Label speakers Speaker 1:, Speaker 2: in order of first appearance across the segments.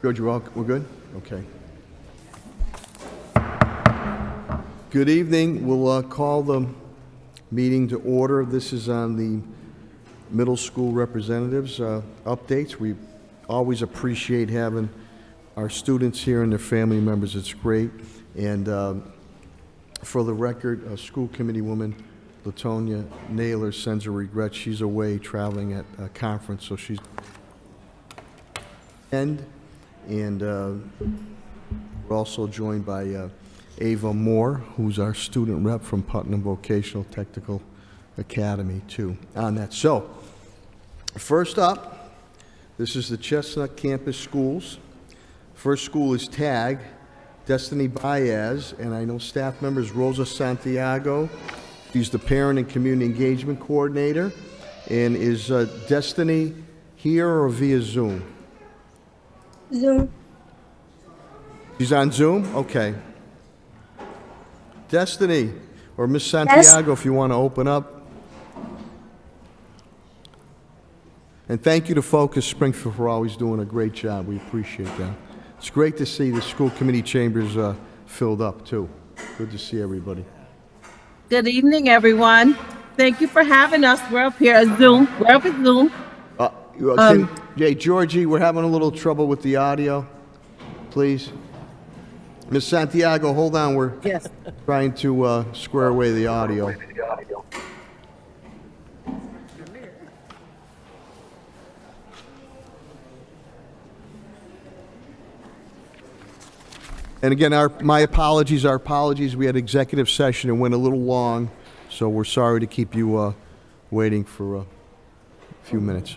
Speaker 1: George, we're good? Okay. Good evening. We'll call the meeting to order. This is on the middle school representatives updates. We always appreciate having our students here and their family members. It's great. And for the record, school committee woman Latonia Naylor sends her regrets. She's away traveling at a conference, so she's and we're also joined by Ava Moore, who's our student rep from Putnam Vocational Technical Academy, too, on that. So, first up, this is the Chestnut Campus Schools. First school is TAG, Destiny Baez, and I know staff members Rosa Santiago. She's the Parent and Community Engagement Coordinator. And is Destiny here or via Zoom?
Speaker 2: Zoom.
Speaker 1: She's on Zoom? Okay. Destiny, or Miss Santiago, if you want to open up. And thank you to Focus Springfield for always doing a great job. We appreciate that. It's great to see the school committee chambers filled up, too. Good to see everybody.
Speaker 3: Good evening, everyone. Thank you for having us. We're up here at Zoom. We're up at Zoom.
Speaker 1: Hey, Georgie, we're having a little trouble with the audio. Please. Miss Santiago, hold on. We're trying to square away the audio. And again, my apologies, our apologies. We had executive session and went a little long, so we're sorry to keep you waiting for a few minutes.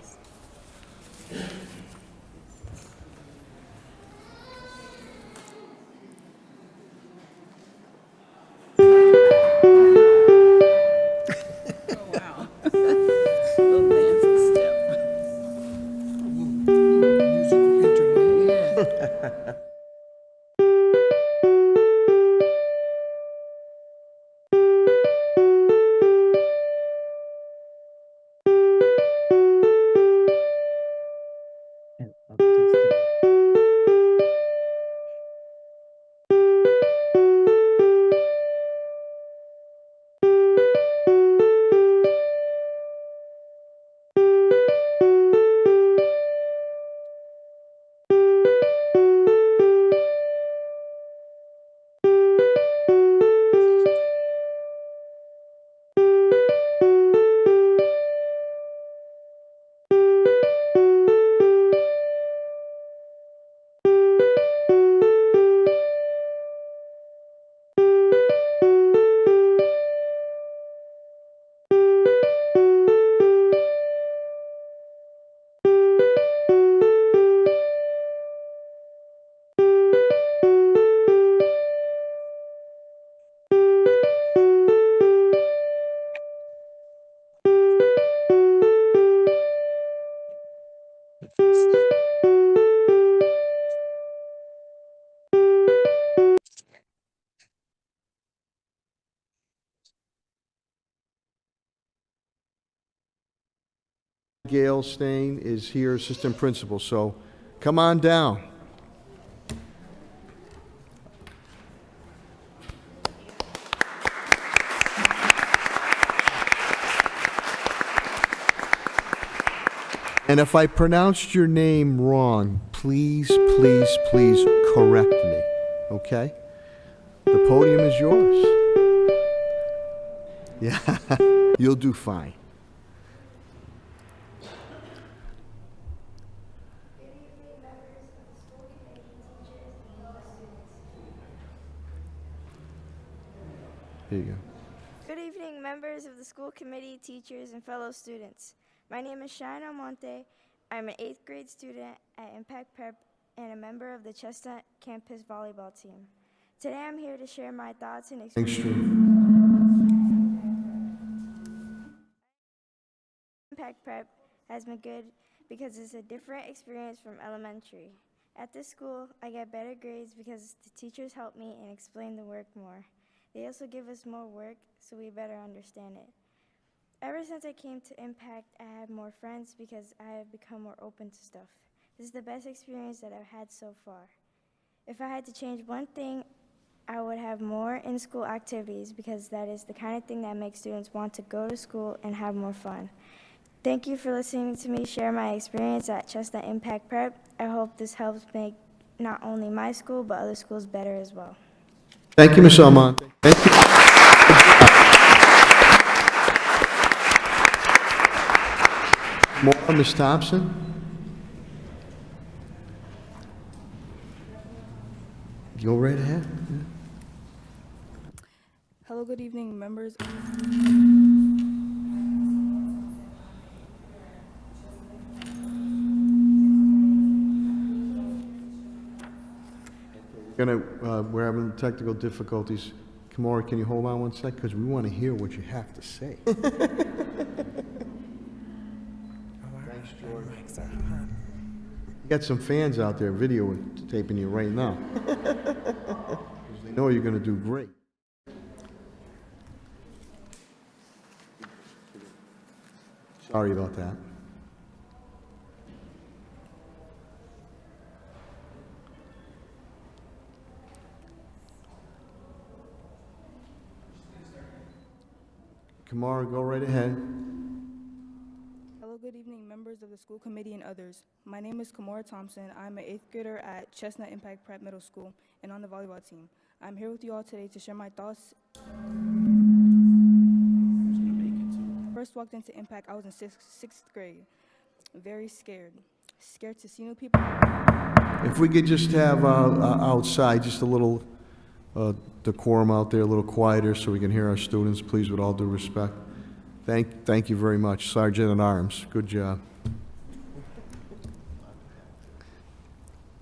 Speaker 1: Gail Stain is here, assistant principal, so come on down. And if I pronounced your name wrong, please, please, please correct me, okay? The podium is yours. Yeah, you'll do fine. Here you go.
Speaker 2: Good evening, members of the school committee, teachers, and fellow students. My name is Shine Almonte. I'm an 8th grade student at Impact Prep and a member of the Chestnut Campus volleyball team. Today I'm here to share my thoughts and experiences. Impact Prep has been good because it's a different experience from elementary. At this school, I get better grades because the teachers help me and explain the work more. They also give us more work so we better understand it. Ever since I came to Impact, I had more friends because I have become more open to stuff. This is the best experience that I've had so far. If I had to change one thing, I would have more in-school activities because that is the kind of thing that makes students want to go to school and have more fun. Thank you for listening to me share my experience at Chestnut Impact Prep. I hope this helps make not only my school, but other schools better as well.
Speaker 1: Thank you, Ms. Almonte. Thank you. More, Ms. Thompson? Go right ahead.
Speaker 4: Hello, good evening, members.
Speaker 1: We're having technical difficulties. Kimura, can you hold on one sec? Because we want to hear what you have to say. Thanks, George. You got some fans out there videotaping you right now. 'Cause they know you're going to do great. Sorry about that. Kamara, go right ahead.
Speaker 4: Hello, good evening, members of the school committee and others. My name is Kimura Thompson. I'm an 8th grader at Chestnut Impact Prep Middle School and on the volleyball team. I'm here with you all today to share my thoughts. First walked into Impact, I was in sixth grade. Very scared. Scared to see new people.
Speaker 1: If we could just have outside, just a little decorum out there, a little quieter so we can hear our students, please, with all due respect. Thank you very much, Sergeant at Arms. Good job.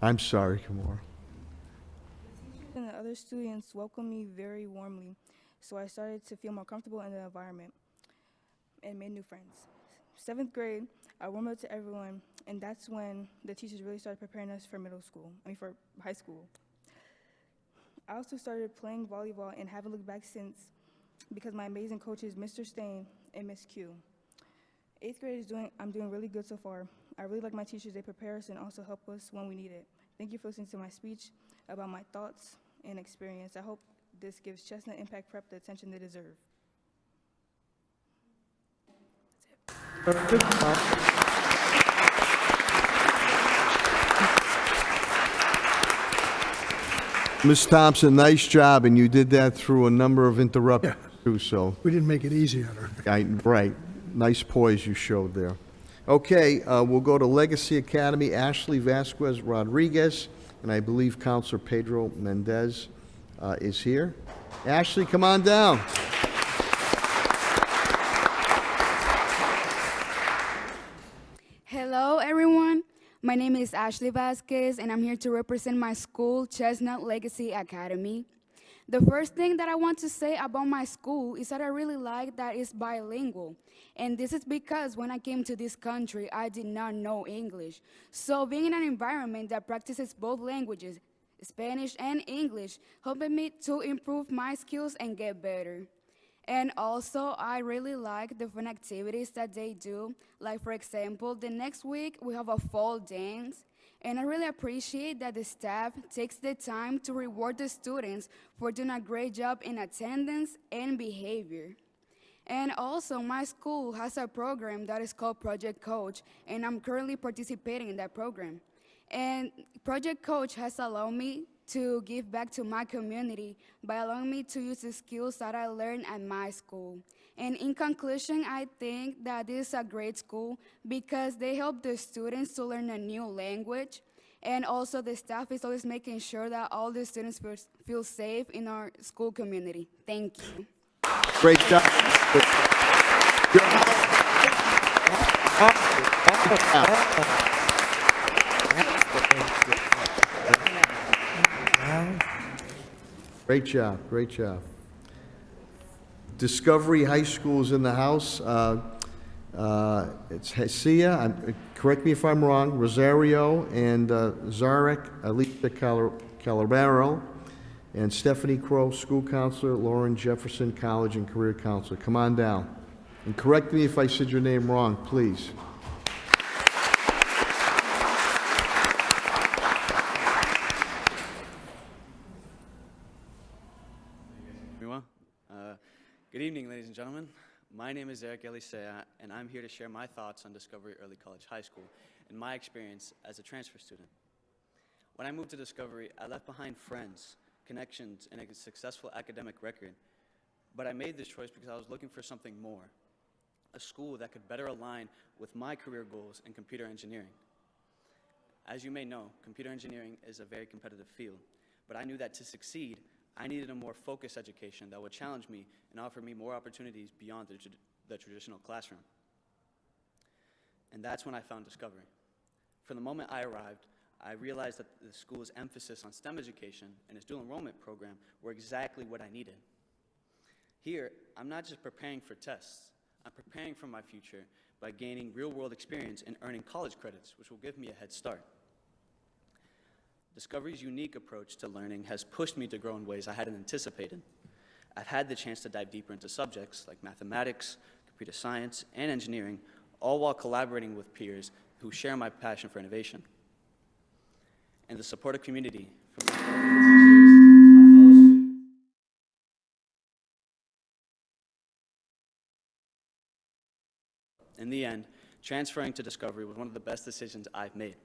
Speaker 1: I'm sorry, Kimura.
Speaker 4: And the other students welcomed me very warmly, so I started to feel more comfortable in the environment and made new friends. 7th grade, I warmed up to everyone, and that's when the teachers really started preparing us for for high school. I also started playing volleyball and haven't looked back since because my amazing coaches, Mr. Stain and Miss Q. 8th grade I'm doing really good so far. I really like my teachers. They prepare us and also help us when we need it. Thank you for listening to my speech about my thoughts and experience. I hope this gives Chestnut Impact Prep the attention they deserve.
Speaker 1: Ms. Thompson, nice job, and you did that through a number of interruptions, too, so.
Speaker 5: We didn't make it easy on her.
Speaker 1: Right. Nice poise you showed there. Okay, we'll go to Legacy Academy, Ashley Vasquez Rodriguez, and I believe Counselor Pedro Mendez is here. Ashley, come on down.
Speaker 6: Hello, everyone. My name is Ashley Vasquez, and I'm here to represent my school, Chestnut Legacy Academy. The first thing that I want to say about my school is that I really like that it's bilingual. And this is because when I came to this country, I did not know English. So being in an environment that practices both languages, Spanish and English, helped me to improve my skills and get better. And also, I really like the fun activities that they do. Like, for example, the next week we have a fall dance. And I really appreciate that the staff takes the time to reward the students for doing a great job in attendance and behavior. And also, my school has a program that is called Project Coach, and I'm currently participating in that program. And Project Coach has allowed me to give back to my community by allowing me to use the skills that I learned at my school. And in conclusion, I think that this is a great school because they help the students to learn a new language, and also the staff is always making sure that all the students feel safe in our school community. Thank you.
Speaker 1: Great job. Great job, great job. Discovery High School is in the house. It's Hesia, correct me if I'm wrong, Rosario and Zarek, Alicia Calabaro, and Stephanie Crow, school counselor, Lauren Jefferson, college and career counselor. Come on down. And correct me if I said your name wrong, please.
Speaker 5: evening, ladies and gentlemen. My name is Eric Elisea, and I'm here to share my thoughts on Discovery Early College High School and my experience as a transfer student. When I moved to Discovery, I left behind friends, connections, and a successful academic record. But I made this choice because I was looking for something more, a school that could better align with my career goals in computer engineering. As you may know, computer engineering is a very competitive field, but I knew that to succeed, I needed a more focused education that would challenge me and offer me more opportunities beyond the traditional classroom. And that's when I found Discovery. From the moment I arrived, I realized that the school's emphasis on STEM education and its dual enrollment program were exactly what I needed. Here, I'm not just preparing for tests, I'm preparing for my future by gaining real-world experience and earning college credits, which will give me a head start. Discovery's unique approach to learning has pushed me to grow in ways I hadn't anticipated. I've had the chance to dive deeper into subjects like mathematics, computer science, and engineering, all while collaborating with peers who share my passion for innovation. And the supportive community from teachers, in the end, transferring to Discovery was one of the best decisions I've made.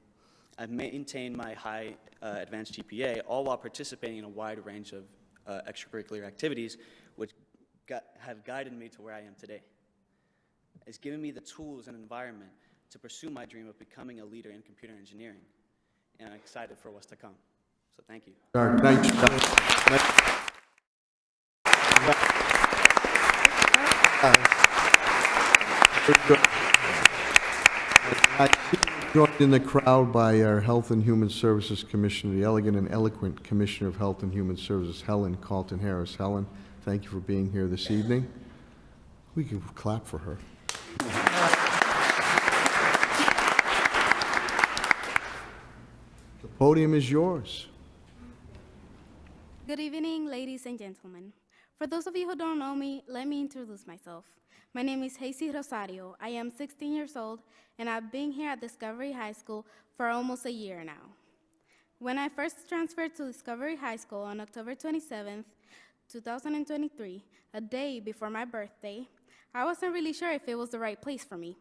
Speaker 5: I've maintained my high advanced GPA, all while participating in a wide range of extracurricular activities, which have guided me to where I am today. It's given me the tools and environment to pursue my dream of becoming a leader in computer engineering, and I'm excited for what's to come. So thank you.
Speaker 1: Joined in the crowd by our Health and Human Services Commissioner, the elegant and eloquent Commissioner of Health and Human Services, Helen Carlton Harris. Helen, thank you for being here this evening. We can clap for her. The podium is yours.
Speaker 7: Good evening, ladies and gentlemen. For those of you who don't know me, let me introduce myself. My name is Hazy Rosario. I am 16 years old, and I've been here at Discovery High School for almost a year now. When I first transferred to Discovery High School on October 27th, 2023, a day before my birthday, I wasn't really sure if it was the right place for me.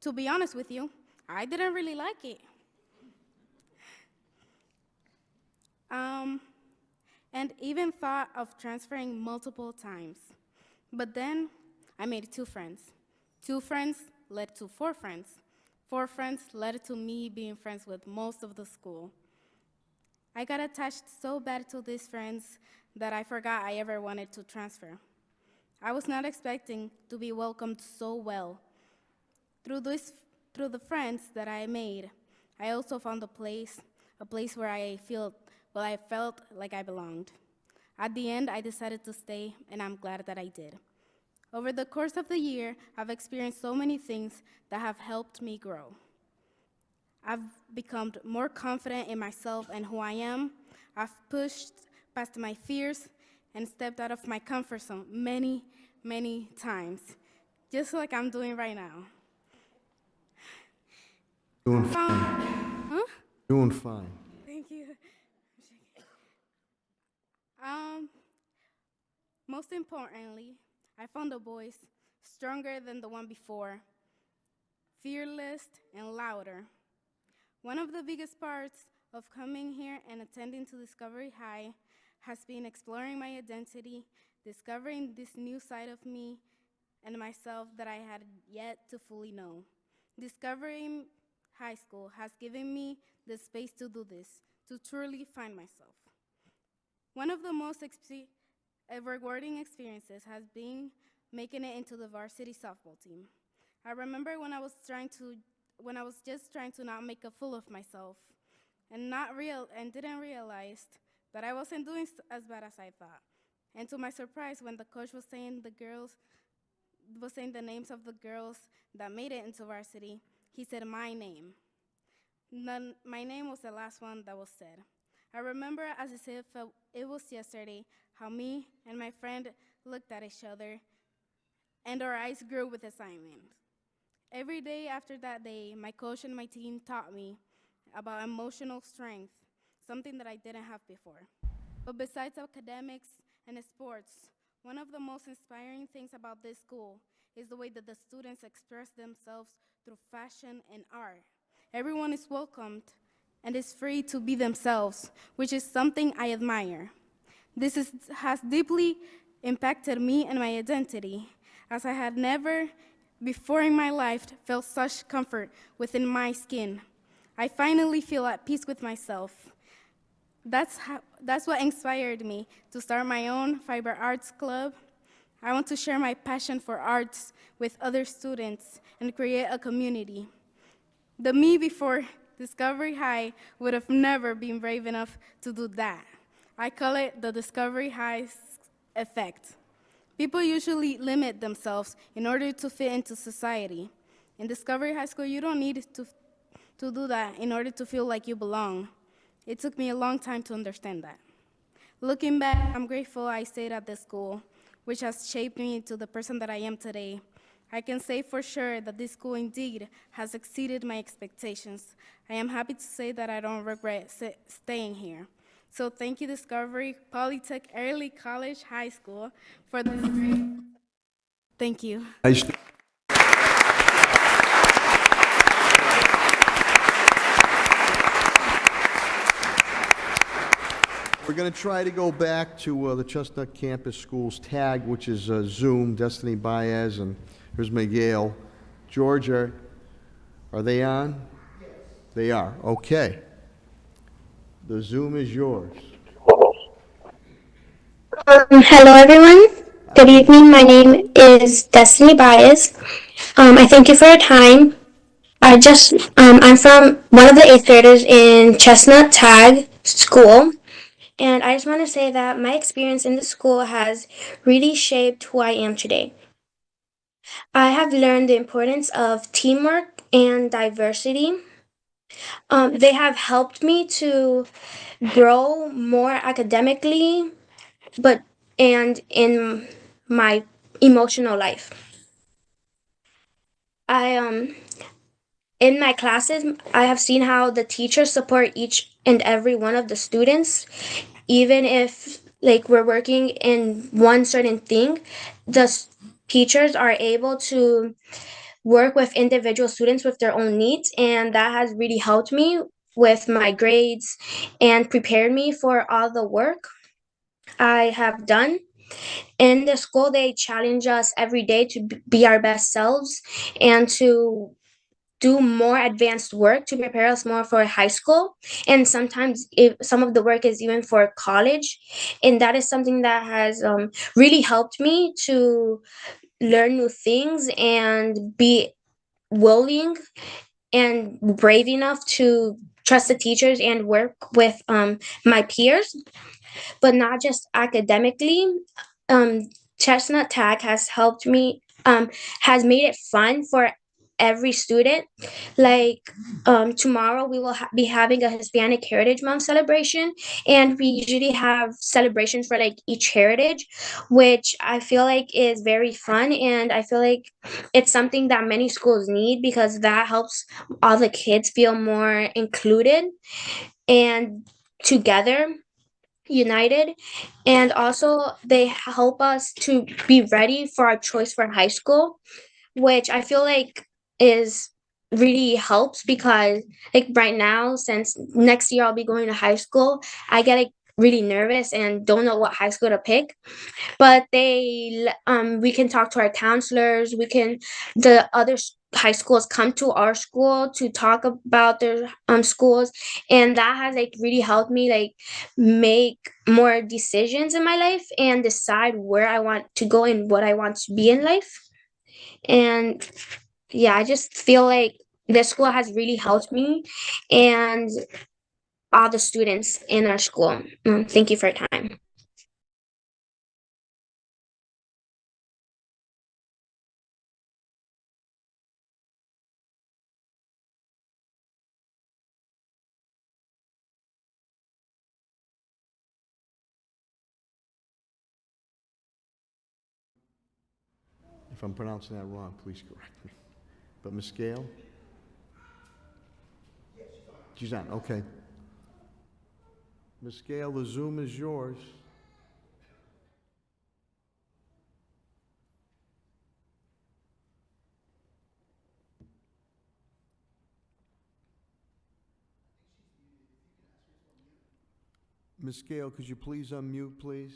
Speaker 7: To be honest with you, I didn't really like it. And even thought of transferring multiple times. But then I made 2 friends. 2 friends led to 4 friends. 4 friends led to me being friends with most of the school. I got attached so bad to these friends that I forgot I ever wanted to transfer. I was not expecting to be welcomed so well. Through the friends that I made, I also found a place where I felt like I belonged. At the end, I decided to stay, and I'm glad that I did. Over the course of the year, I've experienced so many things that have helped me grow. I've become more confident in myself and who I am. I've pushed past my fears and stepped out of my comfort zone many, many times, just like I'm doing right now.
Speaker 1: Doing fine. Doing fine.
Speaker 7: Thank you. Most importantly, I found a voice stronger than the one before, fearless and louder. One of the biggest parts of coming here and attending to Discovery High has been exploring my identity, discovering this new side of me and myself that I had yet to fully know. Discovering high school has given me the space to do this, to truly find myself. One of the most rewarding experiences has been making it into the varsity softball team. I remember when I was just trying to not make a fool of myself and didn't realize that I wasn't doing as bad as I thought. And to my surprise, when the coach was saying the names of the girls that made it into varsity, he said my name. My name was the last one that was said. I remember as if it was yesterday how me and my friend looked at each other and our eyes grew with excitement. Every day after that day, my coach and my team taught me about emotional strength, something that I didn't have before. But besides academics and sports, One of the most inspiring things about this school is the way that the students express themselves through fashion and art. Everyone is welcomed and is free to be themselves, which is something I admire. Has deeply impacted me and my identity, as I had never before in my life felt such comfort within my skin. I finally feel at peace with myself. That's what inspired me to start my own fiber arts club. I want to share my passion for arts with other students and create a community. The me before Discovery High would have never been brave enough to do that. I call it the Discovery High effect. People usually limit themselves in order to fit into society. In Discovery High School, you don't need to do that in order to feel like you belong. It took me a long time to understand that. Looking back, I'm grateful I stayed at this school, which has shaped me into the person that I am today. I can say for sure that this school indeed has exceeded my expectations. I am happy to say that I don't regret staying here. So thank you, Discovery Polytech Early College High School, for this great. Thank you.
Speaker 1: Nice. We're going to try to go back to the Chestnut Campus Schools tag, which is Zoom, Destiny Baez, and here's Miguel. Georgia, are they on? Yes. They are. Okay. The Zoom is yours.
Speaker 8: Hello, everyone. Good evening. My name is Destiny Baez. I thank you for your time. I'm from one of the eighth graders in Chestnut Tag School, and I just want to say that my experience in the school has really shaped who I am today. I have learned the importance of teamwork and diversity. They have helped me to grow more academically, but and in my emotional life. I In my classes, I have seen how the teachers support each and every one of the students, even if like we're working in one certain thing. Teachers are able to work with individual students with their own needs, and that has really helped me with my grades and prepared me for all the work I have done. In the school, they challenge us every day to be our best selves and to do more advanced work to prepare us more for high school, and sometimes if some of the work is even for college, and that is something that has really helped me to learn new things and be willing and brave enough to trust the teachers and work with my peers, but not just academically. um, Chestnut Tag has helped me, has made it fun for every student. Like tomorrow, we will be having a Hispanic Heritage Month celebration, and we usually have celebrations for like each heritage, which I feel like is very fun, and I feel like it's something that many schools need because that helps all the kids feel more included and together, united. And also they help us to be ready for our choice for high school, which I feel like is really helps because like right now, since next year I'll be going to high school, I get like really nervous and don't know what high school to pick. But we can talk to our counselors, we can the other high schools come to our school to talk about their schools, and that has like really helped me like make more decisions in my life and decide where I want to go and what I want to be in life. And yeah, I just feel like this school has really helped me and all the students in our school. Thank you for your time.
Speaker 1: If I'm pronouncing that wrong, please correct me. But Ms. Gale? She's on, okay. Ms. Gale, the Zoom is yours. Ms. Gale, could you please unmute, please?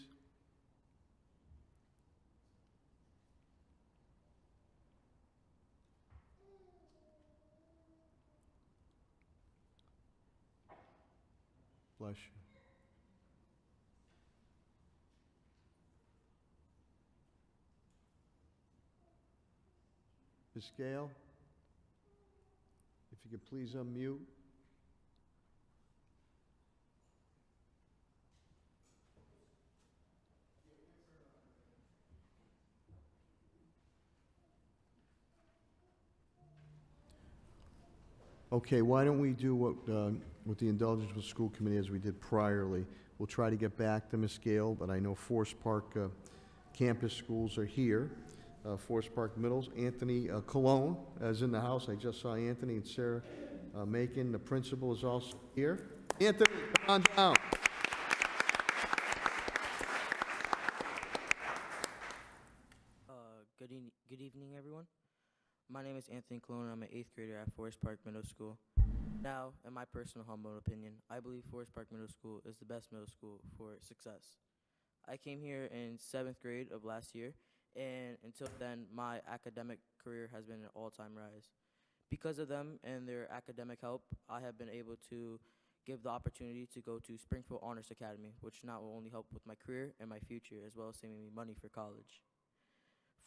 Speaker 1: Bless you. Ms. Gale, if you could please unmute. Okay, why don't we do what, with the indulgence of the school committee as we did priorly? We'll try to get back to Ms. Gale, but I know Forest Park campus schools are here. Forest Park Middles, Anthony Colon is in the house. I just saw Anthony, and Sarah Macon, the principal, is also here. Anthony, come on down.
Speaker 9: Good evening, everyone. My name is Anthony Colon. I'm an 8th grader at Forest Park Middle School. Now, in my personal humble opinion, I believe Forest Park Middle School is the best middle school for success. I came here in 7th grade of last year, and until then, my academic career has been an all-time rise. Because of them and their academic help, I have been able to give the opportunity to go to Springfield Honors Academy, which not will only help with my career and my future, as well as saving me money for college.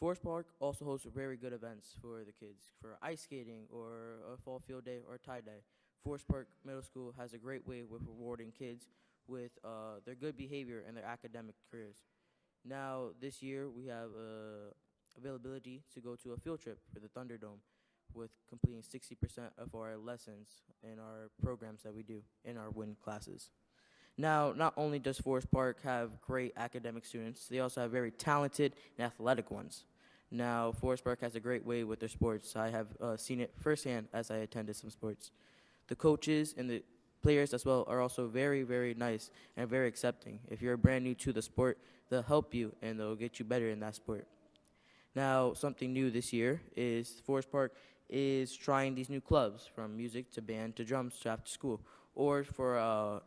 Speaker 9: Forest Park also hosts very good events for the kids, for ice skating or a fall field day or tie-dye. Forest Park Middle School has a great way with rewarding kids with their good behavior and their academic careers. Now, this year, we have availability to go to a field trip for the Thunderdome with completing 60% of our lessons in our programs that we do in our WIN classes. Now, not only does Forest Park have great academic students, they also have very talented and athletic ones. Now, Forest Park has a great way with their sports. I have seen it firsthand as I attended some sports. The coaches and the players as well are also very, very nice and very accepting. If you're brand new to the sport, they'll help you and they'll get you better in that sport. Now, something new this year is Forest Park is trying these new clubs, from music to band to drums to after school, or for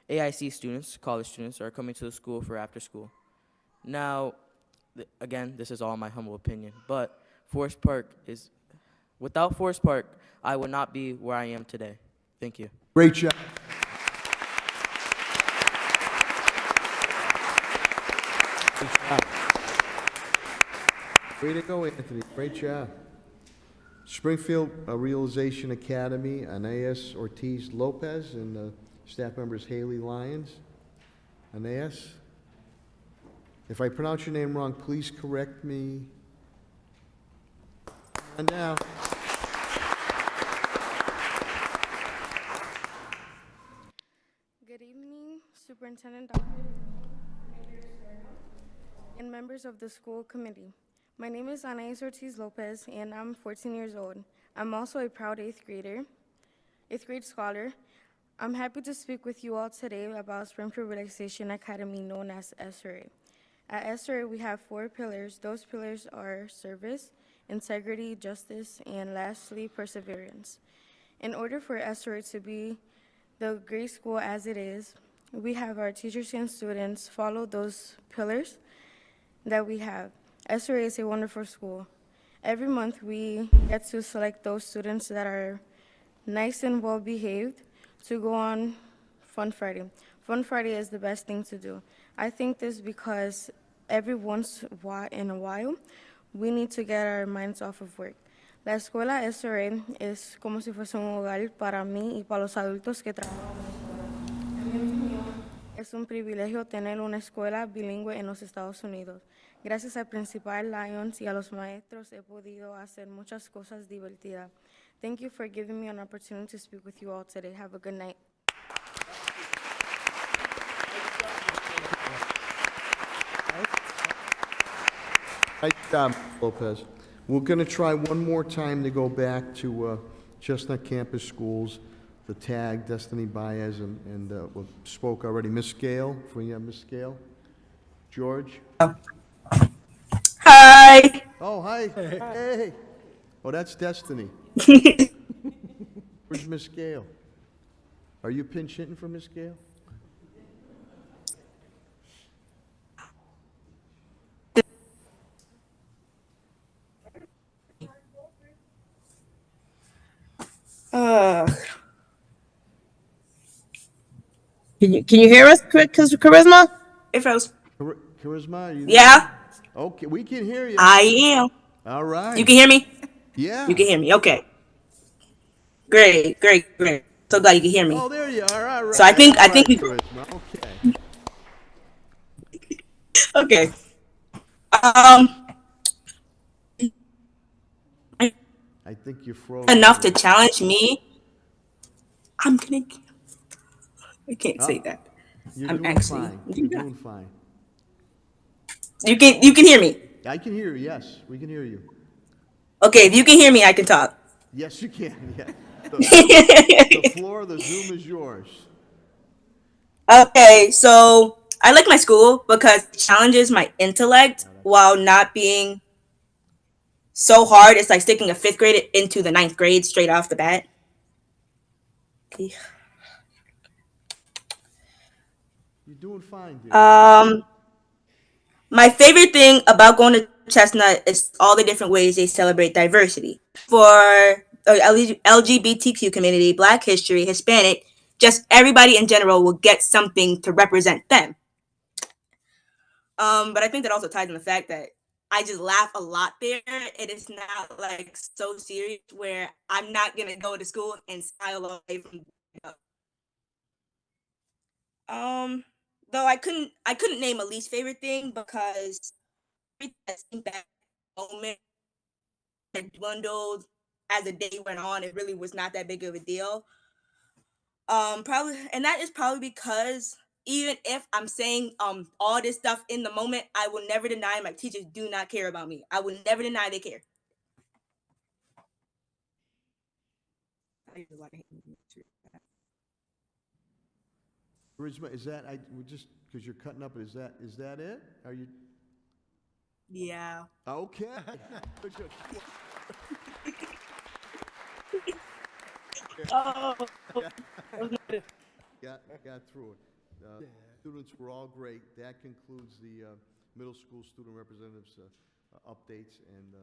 Speaker 9: AIC students, college students, are coming to the school for after school. Now, again, this is all my humble opinion, but without Forest Park, I would not be where I am today. Thank you.
Speaker 1: Great job. Good job. Way to go, Anthony. Great job. Springfield Realization Academy, Anais Ortiz Lopez, and staff members Haley Lyons. Anais, if I pronounce your name wrong, please correct me. And now.
Speaker 10: Good evening, Superintendent Dr. and members of the school committee. My name is Anais Ortiz Lopez, and I'm 14 years old. I'm also a proud 8th grade scholar. I'm happy to speak with you all today about Springfield Relaxation Academy, known as SRA. At SRA, we have 4 pillars. Those pillars are service, integrity, justice, and lastly, perseverance. In order for SRA to be the great school as it is, we have our teachers and students follow those pillars that we have. SRA is a wonderful school. Every month, we get to select those students that are nice and well-behaved to go on Fun Friday. Fun Friday is the best thing to do. I think this because every once in a while, we need to get our minds off of work. La escuela SRA es como si fuese un hogar para mí y para los adultos que trabajan en la escuela. En mi opinión, es un privilegio tener una escuela bilingüe en los Estados Unidos. Gracias al principal Lyons y a los maestros he podido hacer muchas cosas divertidas. Thank you for giving me an opportunity to speak with you all today. Have a good night.
Speaker 1: Nice job, Lopez. We're going to try one more time to go back to Chestnut Campus Schools, the tag, Destiny Baez, and we spoke already. Miss Gale, if we have Miss Gale. George?
Speaker 3: Hi.
Speaker 1: Oh, hi. Hey. Oh, that's Destiny. Where's Miss Gale? Are you pinch hitting for Miss Gale?
Speaker 3: Can you hear us, Charisma?
Speaker 11: It froze.
Speaker 1: Charisma, are you there?
Speaker 11: Yeah,
Speaker 1: Okay, we can hear you.
Speaker 11: I am.
Speaker 1: All
Speaker 11: You
Speaker 1: right.
Speaker 11: can hear me? You
Speaker 1: Yeah.
Speaker 11: can hear me. Okay. Great, great, great. So glad you can hear me.
Speaker 1: Oh, there you are. All
Speaker 11: So I
Speaker 1: right.
Speaker 11: think
Speaker 1: All
Speaker 11: I think
Speaker 1: right,
Speaker 11: we
Speaker 1: Charisma. Okay.
Speaker 11: okay. Um
Speaker 1: I think you froze
Speaker 11: enough to
Speaker 1: again.
Speaker 11: challenge me. I'm gonna I can't say
Speaker 1: Oh,
Speaker 11: that.
Speaker 1: you're
Speaker 11: I'm
Speaker 1: doing
Speaker 11: actually
Speaker 1: fine. You're doing fine.
Speaker 11: you can hear me.
Speaker 1: I can hear you. Yes, we can hear you.
Speaker 11: Okay, if you can hear me, I can talk.
Speaker 1: Yes, you can. Yeah. The floor of the Zoom is yours.
Speaker 11: Okay, so I like my school because it challenges my intellect while not being so hard. It's like sticking a fifth grade into the ninth grade straight off the bat.
Speaker 1: You're doing fine, dear.
Speaker 11: Um, my favorite thing about going to Chestnut is all the different ways they celebrate diversity. For the LGBTQ community, Black history, Hispanic, just everybody in general will get something to represent them. But I think that also ties in the fact that I just laugh a lot there. It is not like so serious where I'm not gonna go to school and smile away from. Um, though I couldn't name a least favorite thing because I think that moment dwindled as the day went on. It really was not that big of a deal. Probably, and that is probably because even if I'm saying all this stuff in the moment, I will never deny my teachers do not care about me. I will never deny they care.
Speaker 1: Charisma, is that we just because you're cutting up? Is that it? Are you
Speaker 11: Yeah.
Speaker 1: okay?
Speaker 11: Oh.
Speaker 1: Got through it. Students were all great. That concludes the middle school student representatives updates, and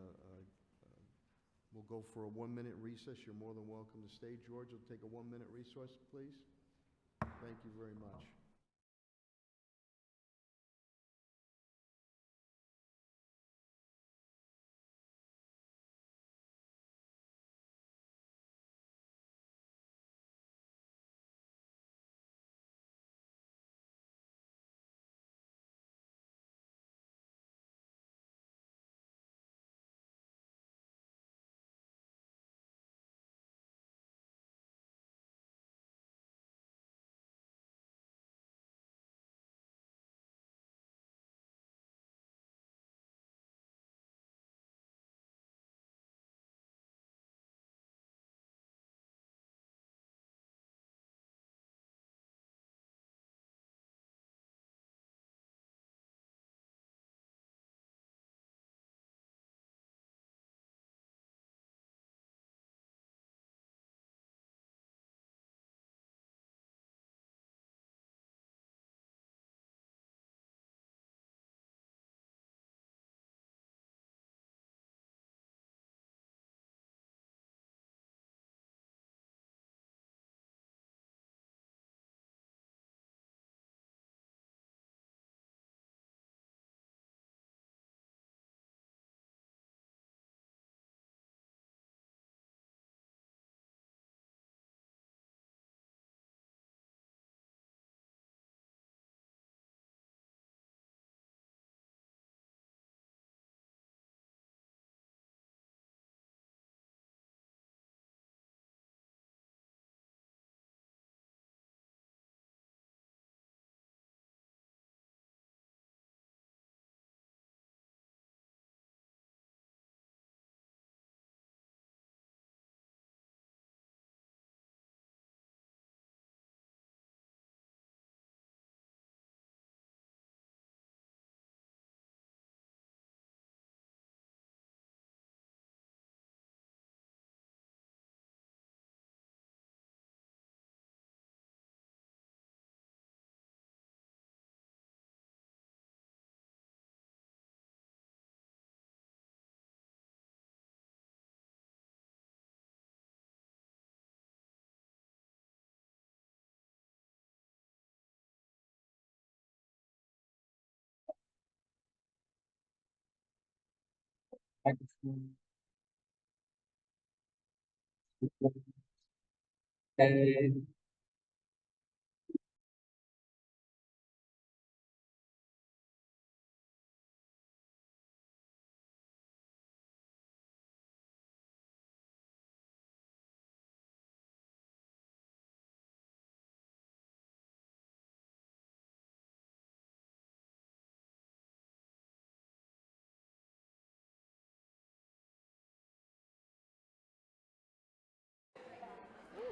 Speaker 1: we'll go for a 1-minute recess. You're more than welcome to stay. George will take a 1-minute recess, please. Thank you very much.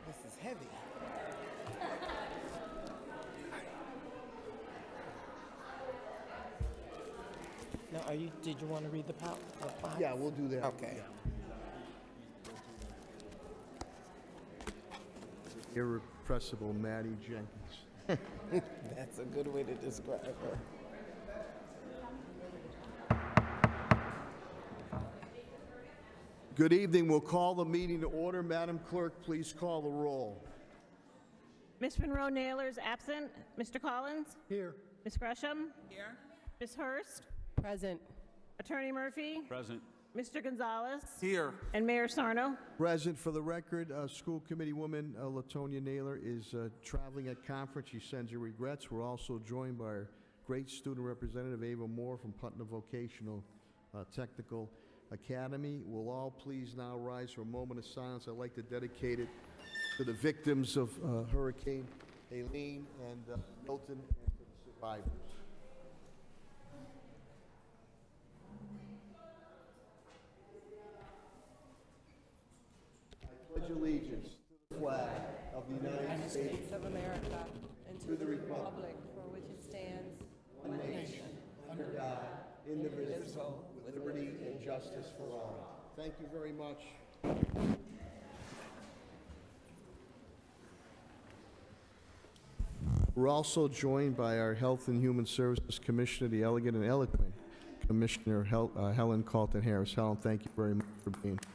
Speaker 12: This is heavy. Now, did you want to read the plaques?
Speaker 1: Yeah, we'll do that.
Speaker 12: Okay.
Speaker 1: Irrepressible Maddie Jenkins.
Speaker 12: That's a good way to describe her.
Speaker 1: Good evening. We'll call the meeting to order. Madam Clerk, please call the roll.
Speaker 13: Ms. Monroe-Naylor is absent. Mr. Collins?
Speaker 1: Here.
Speaker 13: Ms. Gresham? Here. Ms. Hurst?
Speaker 12: Present.
Speaker 13: Attorney Murphy?
Speaker 14: Present.
Speaker 13: Mr. Gonzalez?
Speaker 14: Here.
Speaker 13: And Mayor Sarno?
Speaker 1: Present. For the record, School Committee woman Latonia Naylor is traveling at conference. She sends her regrets. We're also joined by our great student representative, Ava Moore, from Putnam Vocational Technical Academy. Will all please now rise for a moment of silence. I'd like to dedicate it to the victims of Hurricane Helene and Milton, and to the survivors. I pledge allegiance to the flag of the United States
Speaker 15: of America and
Speaker 1: to the republic
Speaker 15: for which it stands,
Speaker 1: one nation, under God, indivisible, with liberty and justice for all. Thank you very much. We're also joined by our Health and Human Services Commissioner, the elegant and eloquent Commissioner Helen Carlton Harris. Helen, thank you very much for being here.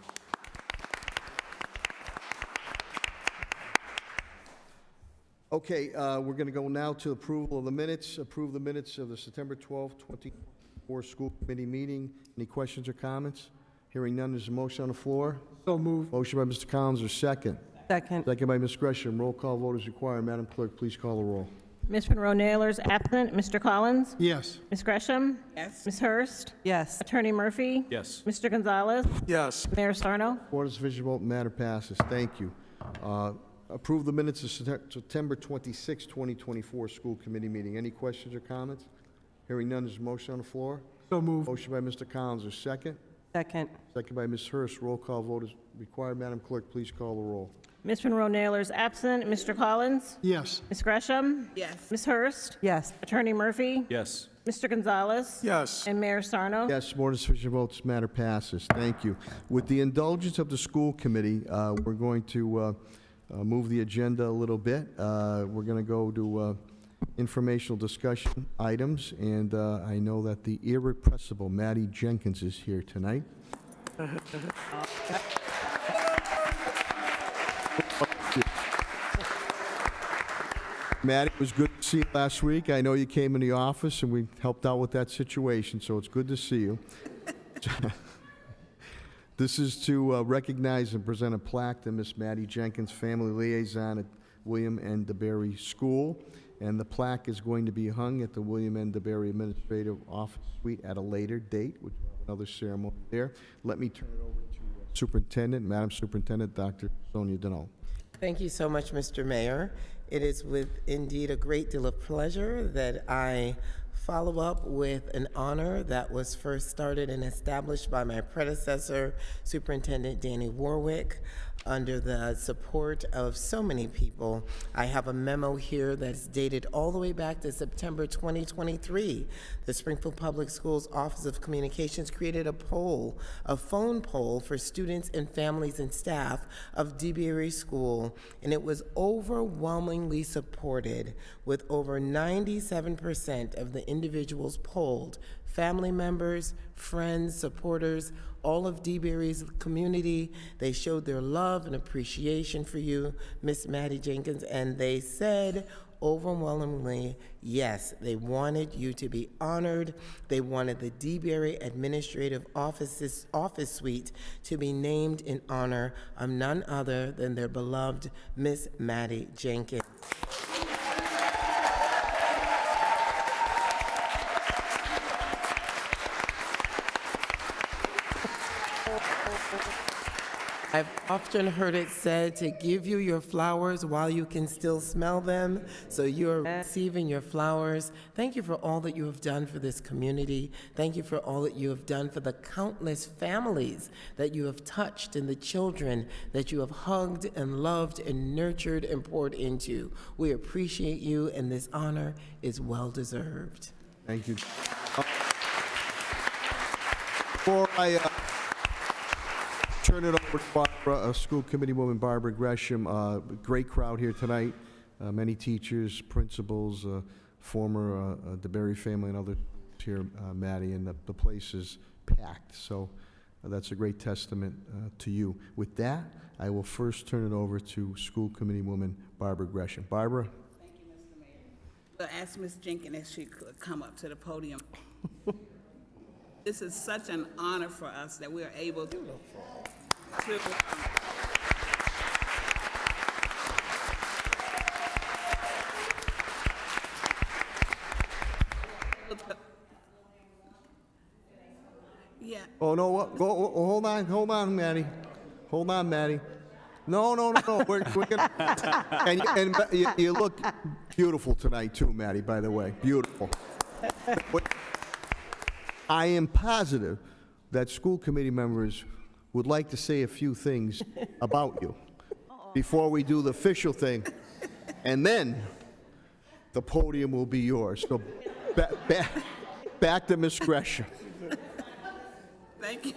Speaker 1: Okay, we're going to go now to approval of the minutes. Approve the minutes of the September 12th, 2024 school committee meeting. Any questions or comments? Hearing none, there's a motion on the floor.
Speaker 15: So moved.
Speaker 1: Motion by Mr. Collins, or second?
Speaker 15: Second.
Speaker 1: Second by Ms. Gresham. Roll call vote is required. Madam Clerk, please call the roll.
Speaker 13: Ms. Monroe-Naylor is absent. Mr. Collins?
Speaker 15: Yes.
Speaker 13: Ms. Gresham?
Speaker 12: Yes.
Speaker 13: Ms. Hurst?
Speaker 15: Yes.
Speaker 13: Attorney Murphy?
Speaker 14: Yes.
Speaker 13: Mr. Gonzalez?
Speaker 14: Yes.
Speaker 13: Mayor Sarno?
Speaker 1: Board of Supervision vote, matter passes. Thank you. Approve the minutes of September 26, 2024 school committee meeting. Any questions or comments? Hearing none, there's a motion on the floor.
Speaker 15: So moved.
Speaker 1: Motion by Mr. Collins, or second?
Speaker 15: Second.
Speaker 1: Second by Ms. Hurst. Roll call vote is required. Madam Clerk, please call the roll.
Speaker 13: Ms. Monroe-Naylor is absent. Mr. Collins?
Speaker 15: Yes.
Speaker 13: Ms. Gresham?
Speaker 12: Yes.
Speaker 13: Ms. Hurst?
Speaker 15: Yes.
Speaker 13: Attorney Murphy?
Speaker 14: Yes.
Speaker 13: Mr. Gonzalez?
Speaker 14: Yes.
Speaker 13: And Mayor Sarno?
Speaker 1: Yes, Board of Supervision votes, matter passes. Thank you. With the indulgence of the school committee, we're going to move the agenda a little bit. We're going to go to informational discussion items, and I know that the irrepressible Maddie Jenkins is here tonight. Maddie, it was good to see you last week. I know you came in the office and we helped out with that situation, so it's good to see you. This is to recognize and present a plaque to Miss Maddie Jenkins, family liaison at William N. DeBerry School. And the plaque is going to be hung at the William N. DeBerry Administrative Office Suite at a later date, which will have another ceremony there. Let me turn it over to Superintendent, Madam Superintendent, Dr. Sonia Deneau.
Speaker 15: Thank you so much, Mr. Mayor. It is with indeed a great deal of pleasure that I follow up with an honor that was first started and established by my predecessor, Superintendent Danny Warwick, under the support of so many people. I have a memo here that's dated all the way back to September 2023. The Springfield Public Schools Office of Communications created a poll, a phone poll for students and families and staff of DeBerry School, and it was overwhelmingly supported, with over 97% of the individuals polled, family members, friends, supporters, all of DeBerry's community. They showed their love and appreciation for you, Miss Maddie Jenkins, and they said overwhelmingly, yes, they wanted you to be honored. They wanted the DeBerry Administrative Office Suite to be named in honor of none other than their beloved Miss Maddie Jenkins. I've often heard it said to give you your flowers while you can still smell them, so you're receiving your flowers. Thank you for all that you have done for this community. Thank you for all that you have done for the countless families that you have touched and the children that you have hugged and loved and nurtured and poured into. We appreciate you, and this honor is well-deserved.
Speaker 1: Thank you. Before I turn it over to Barbara, School Committee Woman Barbara Gresham, great crowd here tonight. Many teachers, principals, former DeBerry family and others here, Maddie, and the place is packed. So that's a great testament to you. With that, I will first turn it over to School Committee Woman Barbara Gresham. Barbara?
Speaker 14: Thank you, Mr. Mayor. I'll ask Ms. Jenkins if she could come up to the podium. This is such an honor for us that we are able to yeah.
Speaker 1: Oh, no, what? Hold on, Maddie. Hold on, Maddie. No. We're gonna, and you look beautiful tonight, too, Maddie, by the way. Beautiful. I am positive that school committee members would like to say a few things about you before we do the official thing, and then the podium will be yours. So back to Ms. Gresham.
Speaker 14: Thank you,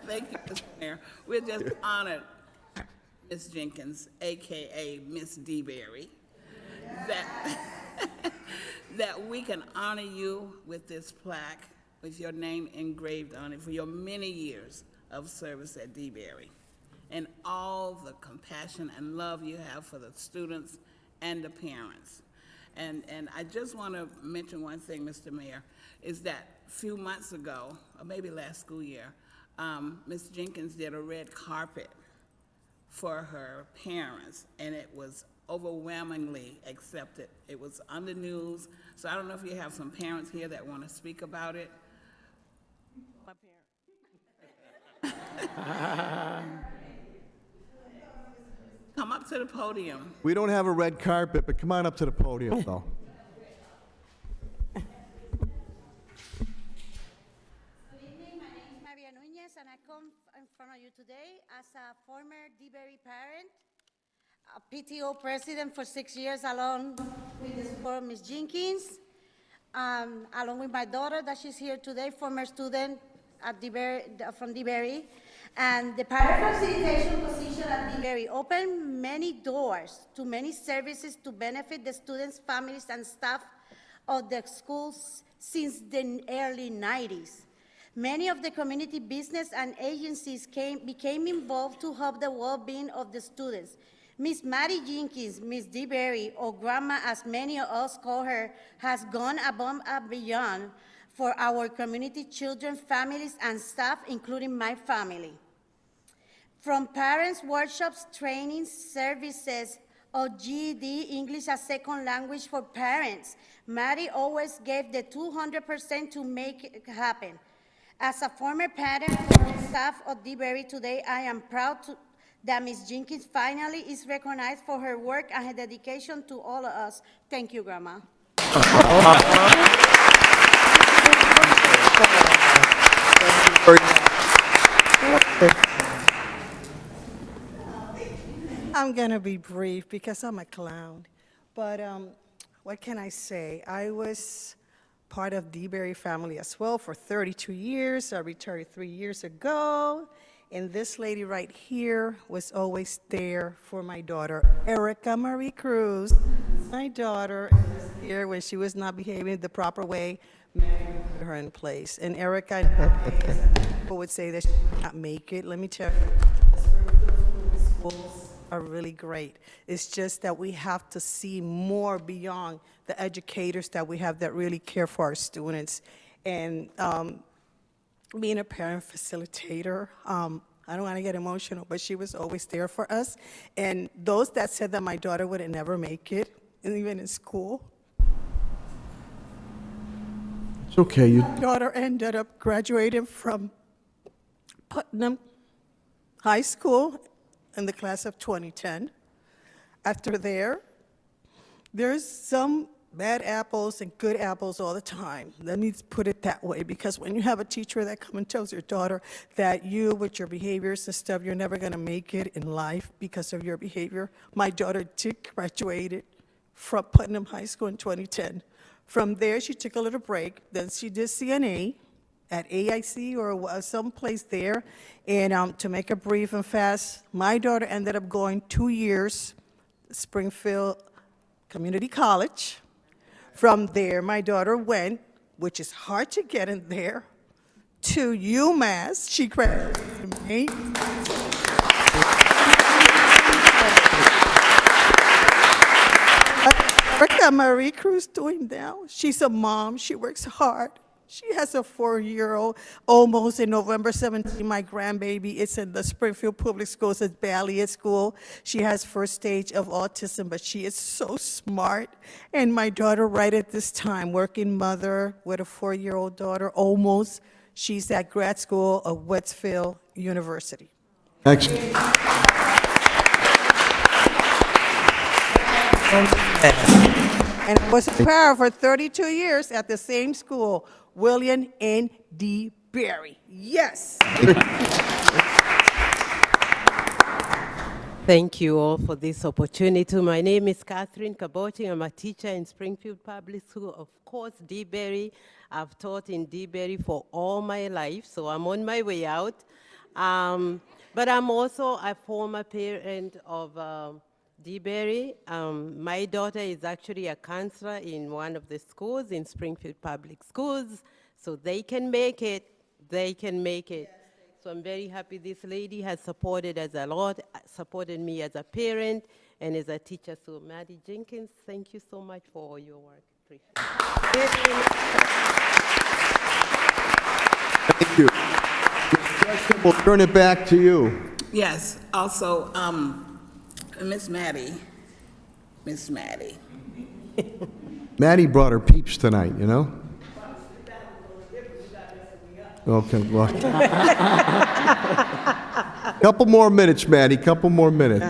Speaker 14: Mr. Mayor. We're just honored, Ms. Jenkins, AKA Miss DeBerry, that we can honor you with this plaque with your name engraved on it for your many years of service at DeBerry and all the compassion and love you have for the students and the parents. And I just want to mention one thing, Mr. Mayor, is that a few months ago, or maybe last school year, Ms. Jenkins did a red carpet for her parents, and it was overwhelmingly accepted. It was on the news, so I don't know if you have some parents here that want to speak about it. Come up to the podium.
Speaker 1: We don't have a red carpet, but come on up to the podium, though.
Speaker 16: Good evening, my name is Maria Nunez, and I come in front of you today as a former DeBerry parent, a PTO president for 6 years, along with the support of Ms. Jenkins, along with my daughter that she's here today, former student at from DeBerry. And the parent facilitation position at DeBerry opened many doors to many services to benefit the students, families, and staff of the schools since the early 90s. Many of the community business and agencies became involved to help the well-being of the students. Miss Maddie Jenkins, Miss DeBerry, or Grandma, as many of us call her, has gone above and beyond for our community children, families, and staff, including my family. From parents' workshops, training, services, or GED, English as Second Language for parents, Maddie always gave the 200% to make it happen. As a former parent and staff of DeBerry today, I am proud that Ms. Jenkins finally is recognized for her work and her dedication to all of us. Thank you, Grandma.
Speaker 17: I'm going to be brief because I'm a clown. But what can I say? I was part of DeBerry family as well for 32 years. I retired 3 years ago. And this lady right here was always there for my daughter, Erica Marie Cruz. My daughter was here when she was not behaving the proper way, put her in place. And Erica, people would say that she could not make it. Let me tell you, the Springfield schools are really great. It's just that we have to see more beyond the educators that we have that really care for our students. And being a parent facilitator, I don't want to get emotional, but she was always there for us. And those that said that my daughter would never make it, and even in school,
Speaker 1: It's okay.
Speaker 17: my daughter ended up graduating from Putnam High School in the class of 2010. After there's some bad apples and good apples all the time. Let me put it that way, because when you have a teacher that comes and tells your daughter that you, with your behaviors and stuff, you're never gonna make it in life because of your behavior. My daughter did graduated from Putnam High School in 2010. From there, she took a little break, then she did CNA at AIC or someplace there. And to make it brief and fast, my daughter ended up going 2 years, Springfield Community College. From there, my daughter went, which is hard to get in there, to UMass. She graduated in May. Look at Marie Cruz doing now. She's a mom. She works hard. She has a 4-year-old, almost in November 17, my grandbaby. It's in the Springfield Public Schools. It's barely at school. She has first stage of autism, but she is so smart. And my daughter, right at this time, working mother with a 4-year-old daughter, almost. She's at grad school of Westfield University.
Speaker 1: Excellent.
Speaker 17: And I was a para for 32 years at the same school, William N. D. Berry. Yes.
Speaker 18: Thank you all for this opportunity. My name is Catherine Kabochi. I'm a teacher in Springfield Public School. Of course, D-Berry. I've taught in D-Berry for all my life, so I'm on my way out. But I'm also a former parent of D-Berry. My daughter is actually a counselor in one of the schools in Springfield Public Schools, so they can make it. They can make it. So I'm very happy this lady has supported us a lot, supported me as a parent and as a teacher. So Maddie Jenkins, thank you so much for all your work. Appreciate it.
Speaker 1: Thank you. Mr. President, we'll turn it back to you.
Speaker 14: Yes, also, Miss Maddie.
Speaker 1: Maddie brought her peeps tonight, you know? Okay, well. Couple more minutes, Maddie, couple more minutes.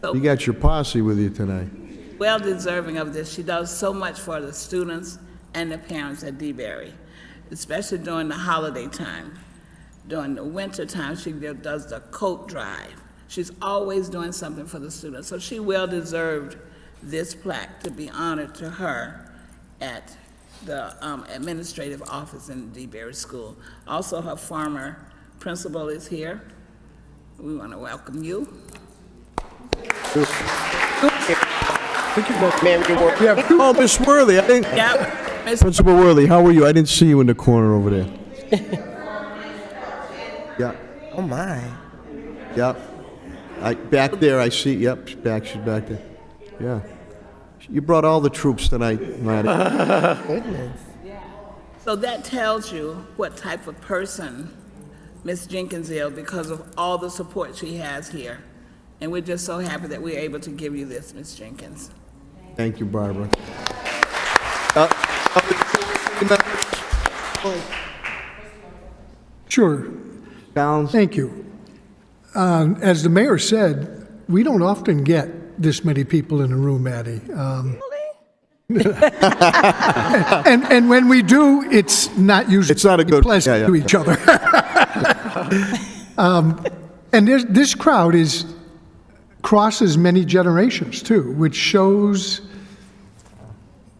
Speaker 1: You got your posse with you tonight.
Speaker 14: Well deserving of this. She does so much for the students and the parents at D-Berry, especially during the holiday time. During the winter time, she does the coat drive. She's always doing something for the students. So she well deserved this plaque to be honored to her at the administrative office in the D-Berry School. Also, her former principal is here. We want to welcome you.
Speaker 1: Oh, Miss Worley. I didn't,
Speaker 14: Yep.
Speaker 1: Principal Worley, how are you? I didn't see you in the corner over there. Yeah.
Speaker 15: Oh, my.
Speaker 1: Yep. Back there, I see, yep, she's back there. Yeah. You brought all the troops tonight, Maddie.
Speaker 15: Goodness.
Speaker 14: So that tells you what type of person Ms. Jenkins is because of all the support she has here. And we're just so happy that we're able to give you this, Ms. Jenkins.
Speaker 1: Thank you, Barbara.
Speaker 19: Sure.
Speaker 1: Downs.
Speaker 19: Thank you. As the mayor said, we don't often get this many people in a room, Maddie. And when we do, it's not usually
Speaker 1: a good
Speaker 19: pleasant to each other. And this crowd crosses many generations too, which shows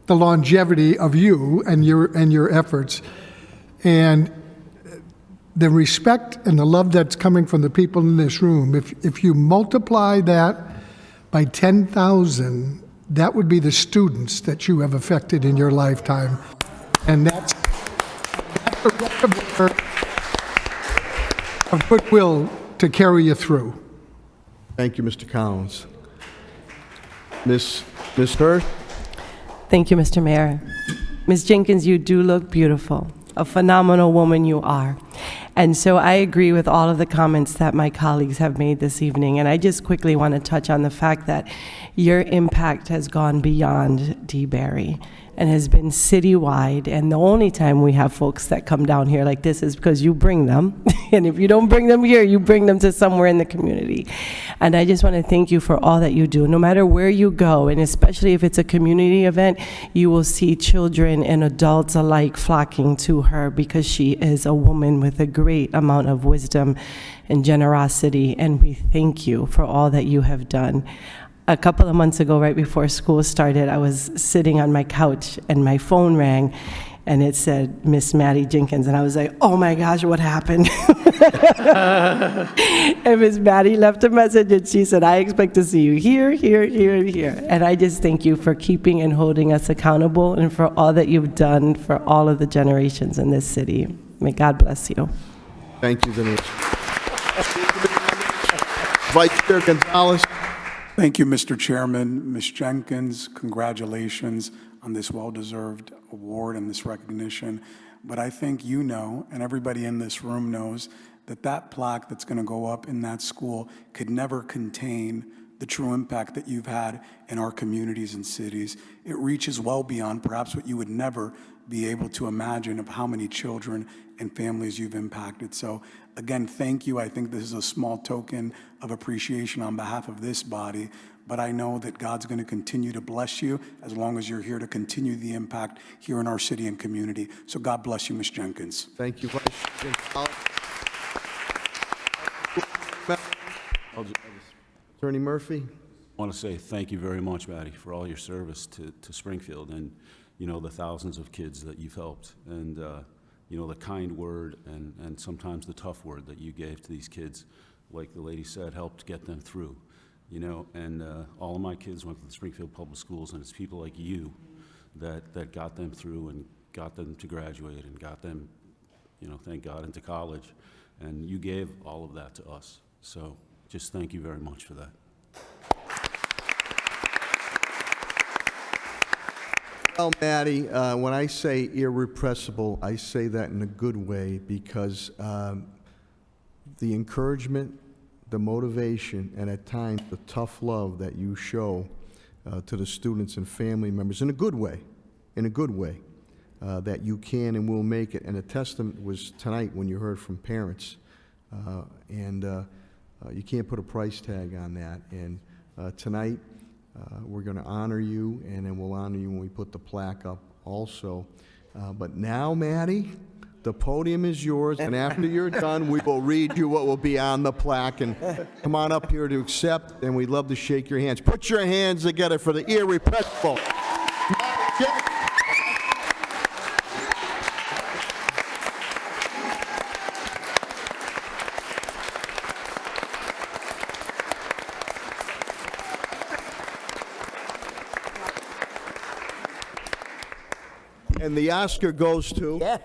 Speaker 19: the longevity of you and your efforts, and the respect and the love that's coming from the people in this room. If you multiply that by 10,000, that would be the students that you have affected in your lifetime, and that's a reservoir of goodwill to carry you through.
Speaker 1: Thank you, Mr. Collins. Ms. Hurst?
Speaker 20: Thank you, Mr. Mayor. Ms. Jenkins, you do look beautiful. A phenomenal woman you are. And so I agree with all of the comments that my colleagues have made this evening. And I just quickly want to touch on the fact that your impact has gone beyond DeBerry and has been citywide. And the only time we have folks that come down here like this is because you bring them. And if you don't bring them here, you bring them to somewhere in the community. And I just want to thank you for all that you do. No matter where you go, and especially if it's a community event, you will see children and adults alike flocking to her because she is a woman with a great amount of wisdom and generosity. And we thank you for all that you have done. A couple of months ago, right before school started, I was sitting on my couch and my phone rang and it said, Miss Maddie Jenkins. And I was like, oh my gosh, what happened? And Miss Maddie left a message and she said, I expect to see you here, here, here, and here. And I just thank you for keeping and holding us accountable and for all that you've done for all of the generations in this city. May God bless you.
Speaker 1: Thank you, Denise. Vice Chair Gonzalez.
Speaker 21: Thank you, Mr. Chairman. Ms. Jenkins, congratulations on this well-deserved award and this recognition. But I think you know, and everybody in this room knows, that that plaque that's going to go up in that school could never contain the true impact that you've had in our communities and cities. It reaches well beyond perhaps what you would never be able to imagine of how many children and families you've impacted. So again, thank you. I think this is a small token of appreciation on behalf of this body, but I know that God's going to continue to bless you as long as you're here to continue the impact here in our city and community. So God bless you, Ms. Jenkins.
Speaker 1: Thank you, Vice Chair Gonzalez. Attorney Murphy.
Speaker 22: I want to say thank you very much, Maddie, for all your service to Springfield and, you know, the thousands of kids that you've helped and, you know, the kind word and sometimes the tough word that you gave to these kids, like the lady said, helped get them through, you know, and all of my kids went to the Springfield Public Schools, and it's people like you that got them through and got them to graduate and got them, you know, thank God, into college, and you gave all of that to us. So just thank you very much for that.
Speaker 1: Well, Maddie, when I say irrepressible, I say that in a good way because the encouragement, the motivation, and at times the tough love that you show to the students and family members in a good way, that you can and will make it. And a testament was tonight when you heard from parents. You can't put a price tag on that. And tonight, we're going to honor you, and then we'll honor you when we put the plaque up also. But now, Maddie, the podium is yours, and after you're done, we will read you what will be on the plaque. And come on up here to accept, and we'd love to shake your hands. Put your hands together for the irrepressible. And the Oscar goes to?
Speaker 12: Yes.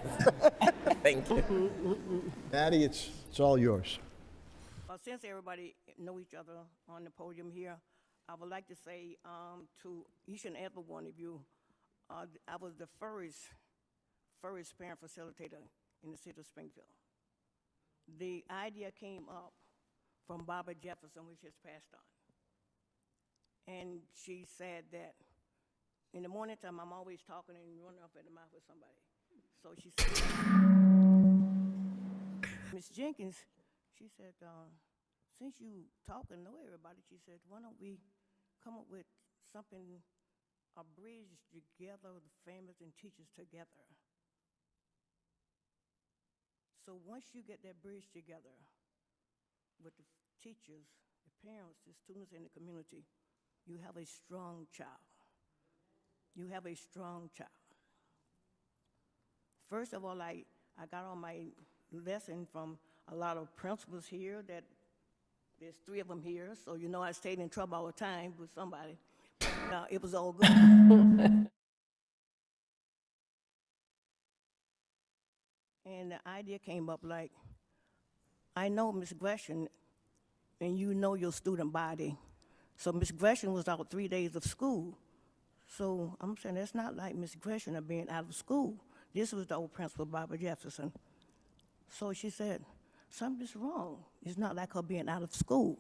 Speaker 12: Thank you.
Speaker 1: Maddie, it's all yours.
Speaker 23: Since everybody know each other on the podium here, I would like to say to each and every one of you, I was the first parent facilitator in the city of Springfield. The idea came up from Barbara Jefferson, which has passed on. And she said that in the morning time, I'm always talking and running off at the mouth with somebody. So she said, Miss Jenkins, she said, since you talk and know everybody, she said, why don't we come up with something, a bridge together, the families and teachers together. So once you get that bridge together with the teachers, the parents, the students, and the community, you have a strong child. You have a strong child. First of all, I got all my lesson from a lot of principals here that there's 3 of them here, so you know I stayed in trouble all the time with somebody. It was all good. And the idea came up like, I know Ms. Gresham and you know your student body. So Miss Gresham was out 3 days of school. So I'm saying that's not like Miss Gresham of being out of school. This was the old principal, Barbara Jefferson. So she said, something's wrong. It's not like her being out of school.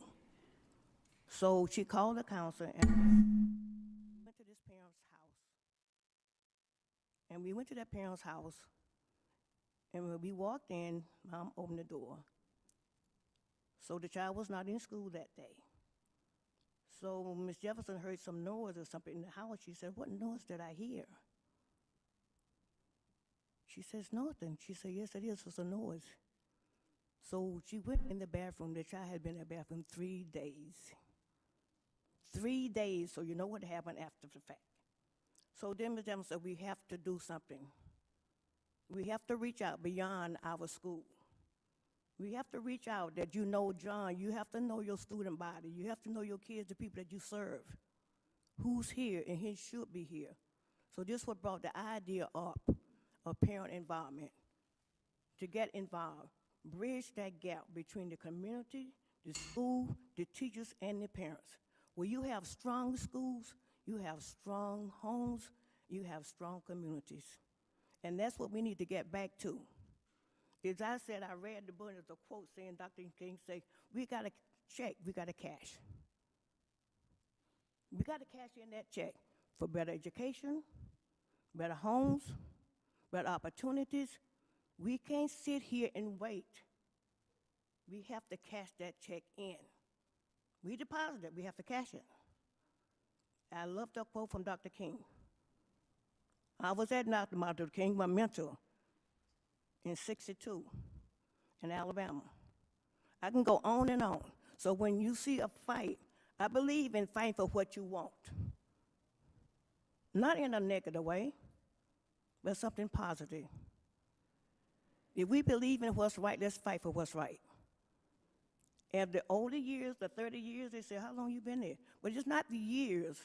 Speaker 23: So she called the counselor and went to this parent's house. And we went to that parent's house, and when we walked in, Mom opened the door. So the child was not in school that day. So Miss Jefferson heard some noise or something in the house. She said, what noise did I hear? She says, nothing. She said, yes, it is. It's a noise. So she went in the bathroom. The child had been in the bathroom 3 days. 3 days, so you know what happened after the fact. So then Ms. Jefferson said, we have to do something. We have to reach out beyond our school. We have to reach out that you know, John, you have to know your student body. You have to know your kids, the people that you serve. Who's here and who should be here. So this is what brought the idea up of parent involvement. To get involved, bridge that gap between the community, the school, the teachers, and the parents. Where you have strong schools, you have strong homes, you have strong communities. And that's what we need to get back to. As I said, I read the book, there's a quote saying, Dr. King say, we got to check, we got to cash. We got to cash in that check for better education, better homes, better opportunities. We can't sit here and wait. We have to cash that check in. We deposit it, we have to cash it. I love that quote from Dr. King. I was at Dr. Martin Luther King, my mentor, in '62 in Alabama. I can go on and on. So when you see a fight, I believe in fighting for what you want. Not in a negative way, but something positive. If we believe in what's right, let's fight for what's right. And the older years, the 30 years, they say, how long you been there? But it's not the years,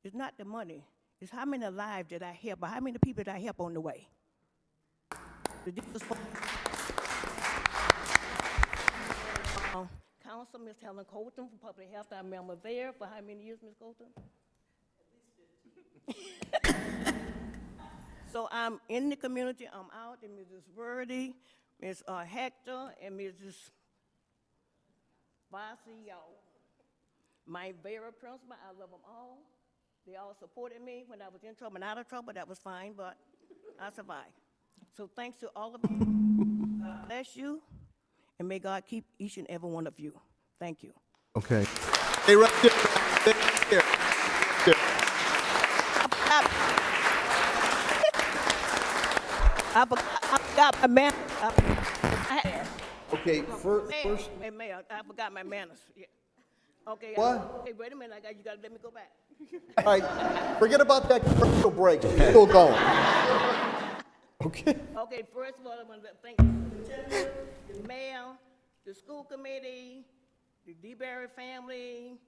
Speaker 23: it's not the money, it's how many lives did I help, or how many people did I help on the way? Council, Ms. Helen Colton for Public Health, I remember there for how many years, Ms. Colton? So I'm in the community, I'm out, and Mrs. Worthy, Ms. Hector, and Mrs. Basio. My very principal, I love them all. They all supported me when I was in trouble and out of trouble. That was fine, but I survived. So thanks to all of you. God bless you, and may God keep each and every one of you. Thank you.
Speaker 1: Okay. Hey, right there. Right there.
Speaker 23: I forgot my manners.
Speaker 1: Okay, first.
Speaker 23: Hey, Mayor, I forgot my manners. Yeah. Okay.
Speaker 1: What?
Speaker 23: Hey, wait a minute. You got to let me go back.
Speaker 1: All right, forget about that commercial break. It's still going. Okay.
Speaker 23: Okay, first of all, I want to thank the superintendent, the mayor, the school committee, the DeBerry family,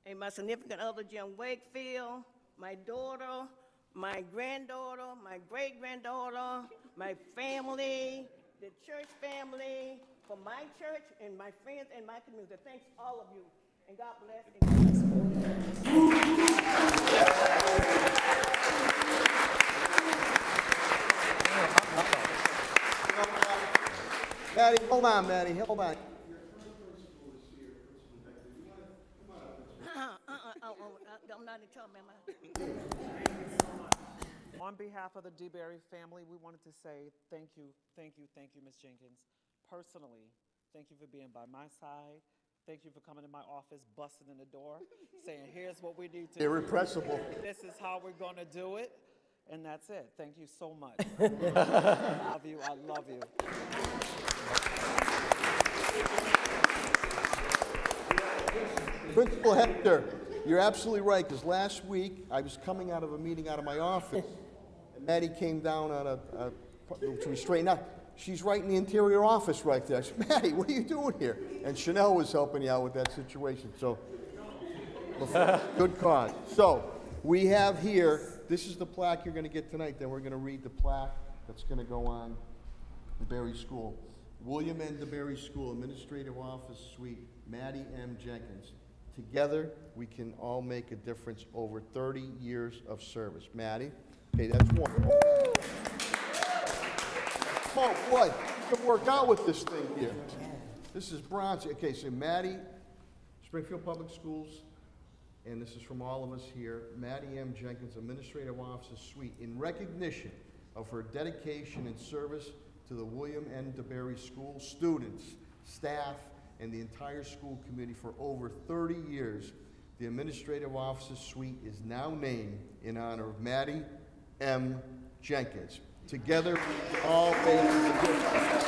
Speaker 23: and my significant other, Jim Wakefield, my daughter, my granddaughter, my great-granddaughter, my family, the church family, for my church and my friends and my community. Thanks all of you, and God bless.
Speaker 1: Maddie, hold on, Maddie, hold on.
Speaker 23: I'm not in trouble, am I?
Speaker 2: On behalf of the DeBerry family, we wanted to say thank you, Ms. Jenkins. Personally, thank you for being by my side. Thank you for coming to my office, busting in the door, saying, here's what we need to do.
Speaker 1: Irrepressible.
Speaker 2: This is how we're going to do it. And that's it. Thank you so much. I love you. I love you.
Speaker 1: Principal Hector, you're absolutely right, because last week I was coming out of a meeting out of my office, and Maddie came down on to straighten out. She's right in the interior office right there. I said, Maddie, what are you doing here? And Chanel was helping you out with that situation. So, good cause. So, we have here, this is the plaque you're going to get tonight. Then we're going to read the plaque that's going to go on DeBerry School. William N. DeBerry School, Administrative Office Suite, Maddie M. Jenkins. Together, we can all make a difference over 30 years of service. Maddie, okay, that's one. Oh, boy, you can work out with this thing here. This is bronze. Okay, so Maddie, Springfield Public Schools, and this is from all of us here, Maddie M. Jenkins, Administrative Officer Suite, in recognition of her dedication and service to the William N. DeBerry School students, staff, and the entire school committee for over 30 years. The Administrative Officer Suite is now named in honor of Maddie M. Jenkins. Together, we can all make a difference.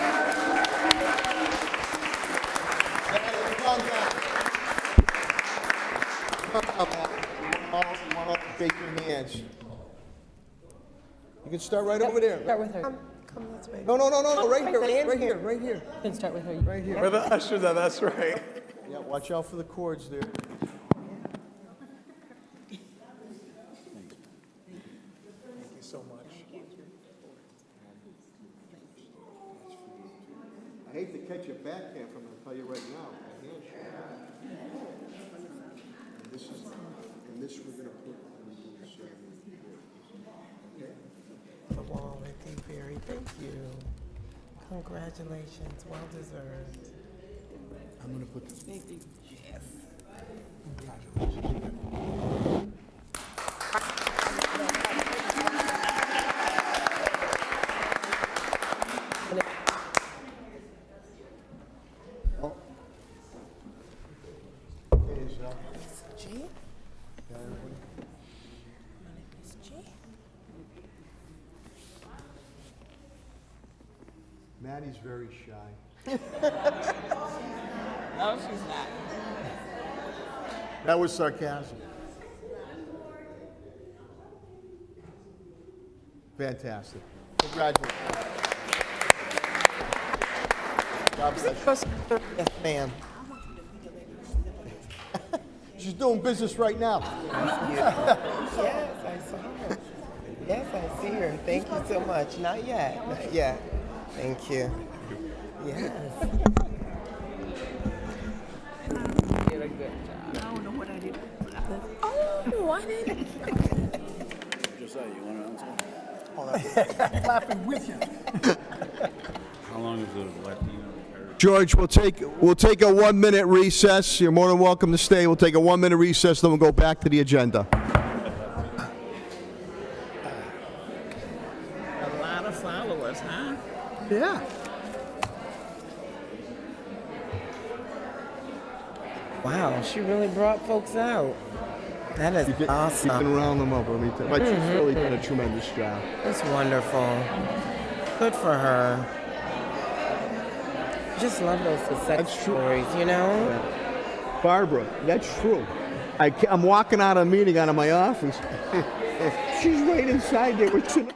Speaker 1: Maddie, come on down. You want to shake your hands. You can start right over there.
Speaker 20: Start with her.
Speaker 15: Come this way.
Speaker 1: No, right here.
Speaker 20: You can start with her.
Speaker 1: Right here.
Speaker 12: We're the ushers, that's right.
Speaker 1: Yeah, watch out for the cords there.
Speaker 12: Thank you so much.
Speaker 1: I hate to catch your backhand from, I'll tell you right now, a handshake. And this we're gonna put on the survey. Okay?
Speaker 15: The wall at DeBerry. Thank you. Congratulations. Well deserved.
Speaker 1: I'm gonna put this.
Speaker 15: Thank you. Yes.
Speaker 1: Congratulations. Maddie's very shy.
Speaker 2: No, she's not.
Speaker 1: That was sarcasm. Fantastic. Congratulations. God bless you.
Speaker 15: Yes, ma'am.
Speaker 1: She's doing business right now.
Speaker 15: Yes, I saw her. Yes, I see her. Thank you so much. Not yet. Not yet. Thank you. Yes.
Speaker 2: Did a good job. I don't know what I did.
Speaker 15: Oh, I didn't.
Speaker 12: Josiah, you want to answer?
Speaker 19: Oh, that's clapping with you.
Speaker 22: How long is the Latino heritage?
Speaker 1: George, we'll take a 1 minute recess. You're more than welcome to stay. We'll take a 1 minute recess, then we'll go back to the agenda.
Speaker 2: A lot of followers, huh?
Speaker 19: Yeah.
Speaker 15: Wow, she really brought folks out. That is awesome.
Speaker 1: You can round them up. Let me tell you. But she's really done a tremendous job.
Speaker 15: That's wonderful. Good for her. Just love those success stories, you know?
Speaker 1: Yeah. Barbara, that's true. I'm walking out of a meeting out of my office. She's right inside there with you.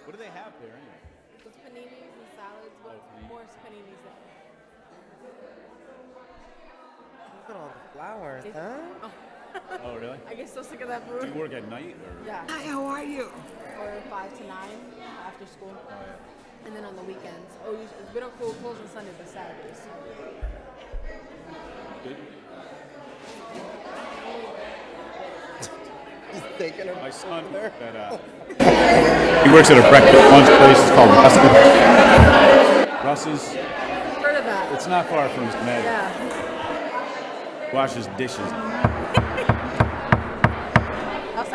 Speaker 12: What do they have there anyway?
Speaker 10: It's paninis and salads, but more paninis there.
Speaker 15: Look at all the flowers, huh?
Speaker 12: Oh, really?
Speaker 10: I get so sick of that food.
Speaker 12: Do you work at night or?
Speaker 10: Yeah.
Speaker 2: Hi, how are you?
Speaker 10: Or 5 to 9 after school.
Speaker 12: Oh, yeah.
Speaker 10: And then on the weekends. Oh, we don't close on Sunday, but Saturdays.
Speaker 12: Good.
Speaker 1: He's taking her.
Speaker 12: My son, he works at a breakfast lunch place. It's called Russ's. Russ's.
Speaker 10: Heard of
Speaker 4: said that.
Speaker 12: It's not far from Maggie.
Speaker 4: Yeah.
Speaker 12: Washes dishes.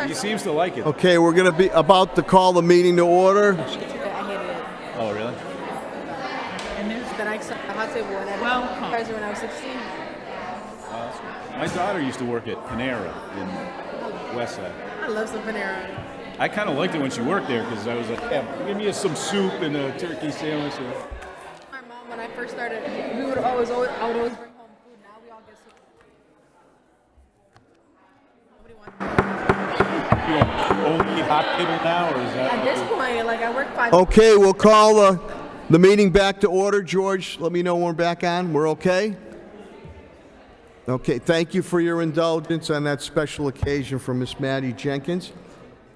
Speaker 12: He seems to like it.
Speaker 1: Okay, we're going to be about to call the meeting to order.
Speaker 4: I hated it.
Speaker 12: Oh, really?
Speaker 4: And then I saw the hot table when I was 16.
Speaker 12: My daughter used to work at Panera in Westside.
Speaker 4: I love some Panera.
Speaker 12: I kind of liked it when she worked there because I was like, yeah, give me some soup and a turkey sandwich.
Speaker 4: My mom, when I first started, I would always bring home food. Now we all get soup.
Speaker 12: You don't only eat hot table now, or is that?
Speaker 4: At this point, like I work 5.
Speaker 1: Okay, we'll call the meeting back to order. George, let me know when we're back on. We're okay? Okay, thank you for your indulgence on that special occasion for Miss Maddie Jenkins.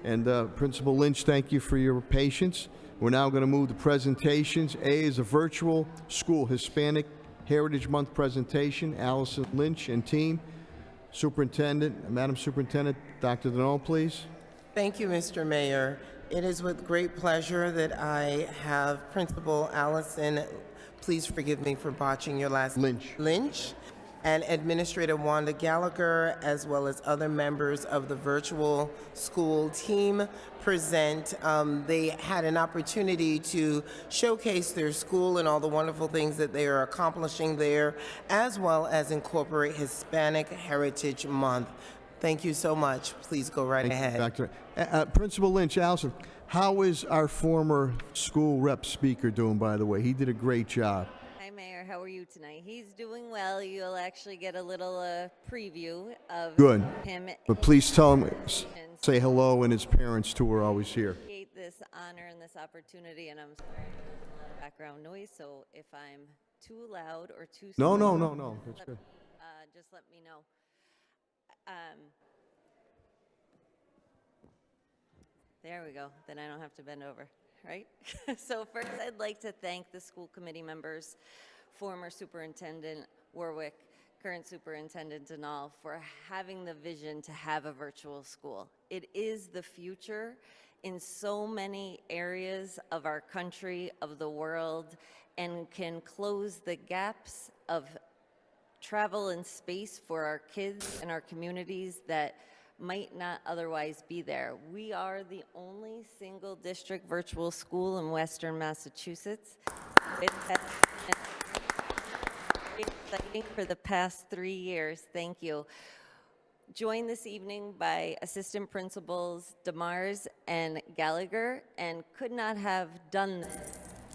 Speaker 1: And Principal Lynch, thank you for your patience. We're now going to move to presentations. A is a virtual school Hispanic Heritage Month presentation. Allison Lynch and team. Superintendent, Madam Superintendent, Dr. Deneau, please.
Speaker 15: Thank you, Mr. Mayor. It is with great pleasure that I have Principal Allison, please forgive me for botching your last name, Lynch, and Administrator Wanda Gallagher, as well as other members of the virtual school team present. They had an opportunity to showcase their school and all the wonderful things that they are accomplishing there, as well as incorporate Hispanic Heritage Month. Thank you so much. Please go right ahead.
Speaker 1: Dr. Principal Lynch, Allison, how is our former school rep speaker doing, by the way? He did a great job.
Speaker 5: Hi, Mayor. How are you tonight? He's doing well. You'll actually get a little preview of
Speaker 1: Good.
Speaker 5: him.
Speaker 1: But please tell him, say hello, and his parents too are always here.
Speaker 5: Appreciate this honor and this opportunity, and I'm sorry for a lot of background noise, so if I'm too loud or too
Speaker 1: No,
Speaker 5: slow,
Speaker 1: that's good.
Speaker 5: just let me know. There we go. Then I don't have to bend over, right? So first, I'd like to thank the school committee members, former Superintendent Warwick, current Superintendent Denal, for having the vision to have a virtual school. It is the future in so many areas of our country, of the world, and can close the gaps of travel and space for our kids and our communities that might not otherwise be there. We are the only single district virtual school in Western Massachusetts. It has been exciting for the past 3 years. Thank you. Joined this evening by Assistant Principals DeMars and Gallagher, and could not have done this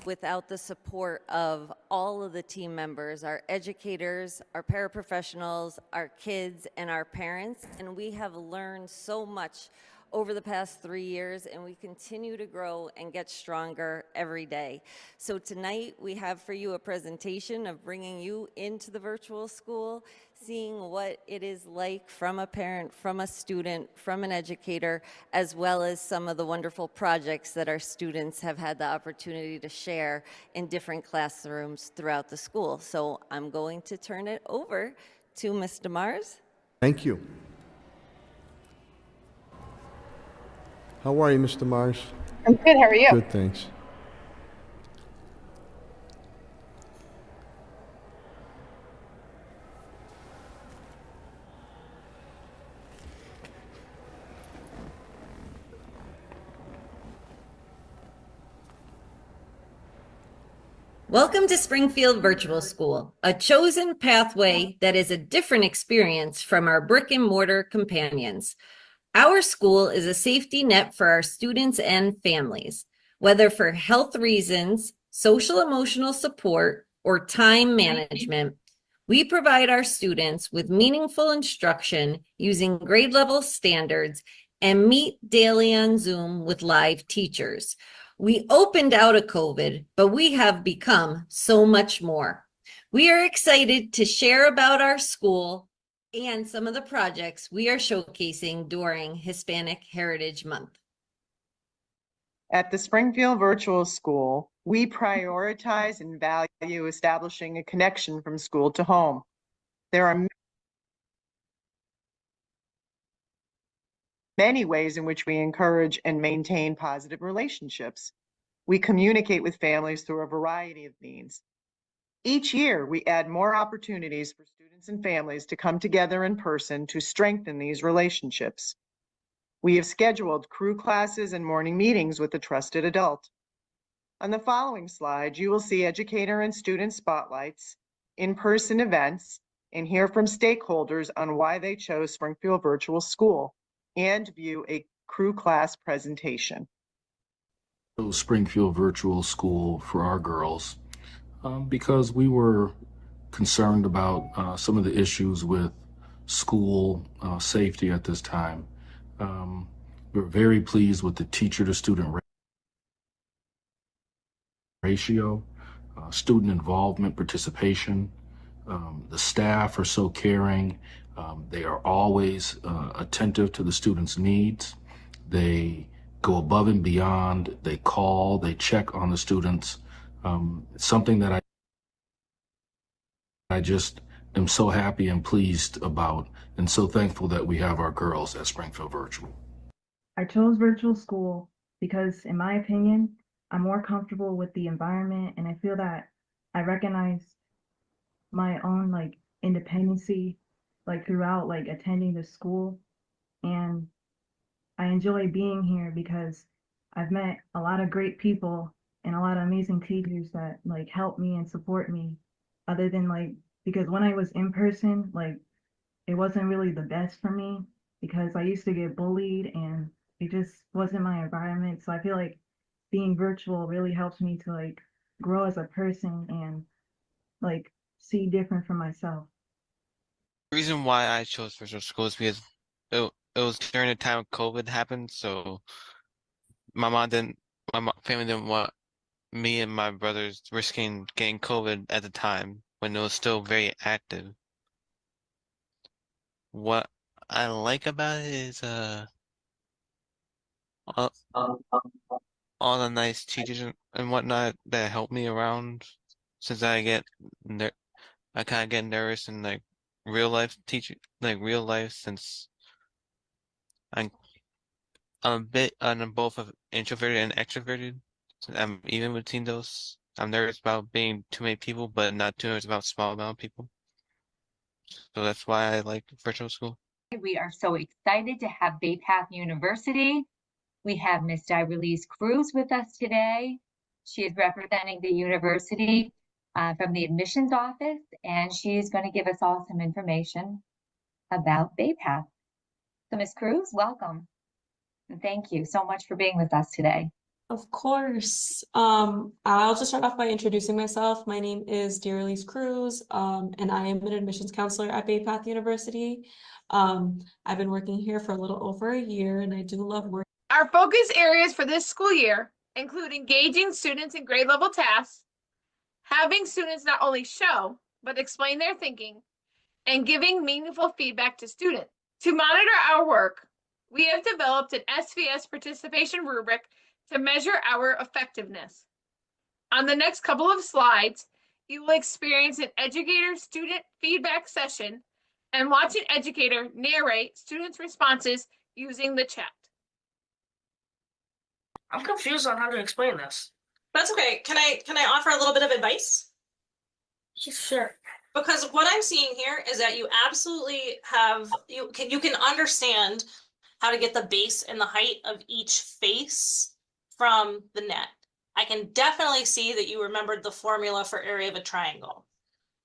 Speaker 5: without the support of all of the team members, our educators, our paraprofessionals, our kids, and our parents. And we have learned so much over the past 3 years, and we continue to grow and get stronger every day. So tonight we have for you a presentation of bringing you into the virtual school, seeing what it is like from a parent, from a student, from an educator, as well as some of the wonderful projects that our students have had the opportunity to share in different classrooms throughout the school. So I'm going to turn it over to Ms. DeMars.
Speaker 1: Thank you. How are you, Mr. Mars?
Speaker 6: I'm good. How are you?
Speaker 1: Good, thanks.
Speaker 5: Welcome to Springfield Virtual School, a chosen pathway that is a different experience from our brick and mortar companions. Our school is a safety net for our students and families, whether for health reasons, social emotional support, or time management. We provide our students with meaningful instruction using grade level standards and meet daily on Zoom with live teachers. We opened out of COVID, but we have become so much more. We are excited to share about our school and some of the projects we are showcasing during Hispanic Heritage Month.
Speaker 6: At the Springfield Virtual School, we prioritize and value establishing a connection from school to home. There are many ways in which we encourage and maintain positive relationships. We communicate with families through a variety of means. Each year, we add more opportunities for students and families to come together in person to strengthen these relationships. We have scheduled crew classes and morning meetings with a trusted adult. On the following slide, you will see educator and student spotlights, in-person events, and hear from stakeholders on why they chose Springfield Virtual School, and view a crew class presentation.
Speaker 7: Springfield Virtual School for our girls because we were concerned about some of the issues with school safety at this time. We're very pleased with the teacher-to-student ratio, student involvement, participation. The staff are so caring. They are always attentive to the students' needs. They go above and beyond. They call, they check on the students. It's something that I just am so happy and pleased about, and so thankful that we have our girls at Springfield Virtual.
Speaker 8: I chose virtual school because, in my opinion, I'm more comfortable with the environment, and I feel that I recognize my own independency throughout attending the school, and I enjoy being here because I've met a lot of great people and a lot of amazing teachers that help me and support me, other than because when I was in person, it wasn't really the best for me because I used to get bullied and it just wasn't my environment. So I feel like being virtual really helps me to grow as a person and see different from myself.
Speaker 9: The reason why I chose virtual school is because it was during the time COVID happened, so family didn't want me and my brothers risking getting COVID at the time when it was still very active. What I like about it is all, all the nice teachers and whatnot that help me around since I kind of get nervous in real life teaching, real life since I'm I'm both introverted and extroverted. So I'm even between those. I'm nervous about being too many people, but not too nervous about small amount of people. So that's why I like virtual school.
Speaker 24: We are so excited to have Bay Path University. We have Miss Direlise Cruz with us today. She is representing the university from the admissions office, and she's going to give us all some information about Bay Path. So Ms. Cruz, welcome. And thank you so much for being with us today.
Speaker 25: Of course. I'll just start off by introducing myself. My name is Direlise Cruz, and I am an admissions counselor at Bay Path University. I've been working here for a little over a year, and I do love working.
Speaker 26: Our focus areas for this school year include engaging students in grade level tasks, having students not only show, but explain their thinking, and giving meaningful feedback to students. To monitor our work, we have developed an SVS participation rubric to measure our effectiveness. On the next couple of slides, you will experience an educator-student feedback session and watch an educator narrate students' responses using the chat.
Speaker 27: I'm confused on how to explain this.
Speaker 25: That's okay. Can I offer a little bit of advice?
Speaker 27: Sure.
Speaker 25: Because what I'm seeing here is that you absolutely have you can understand how to get the base and the height of each face from the net. I can definitely see that you remembered the formula for area of a triangle.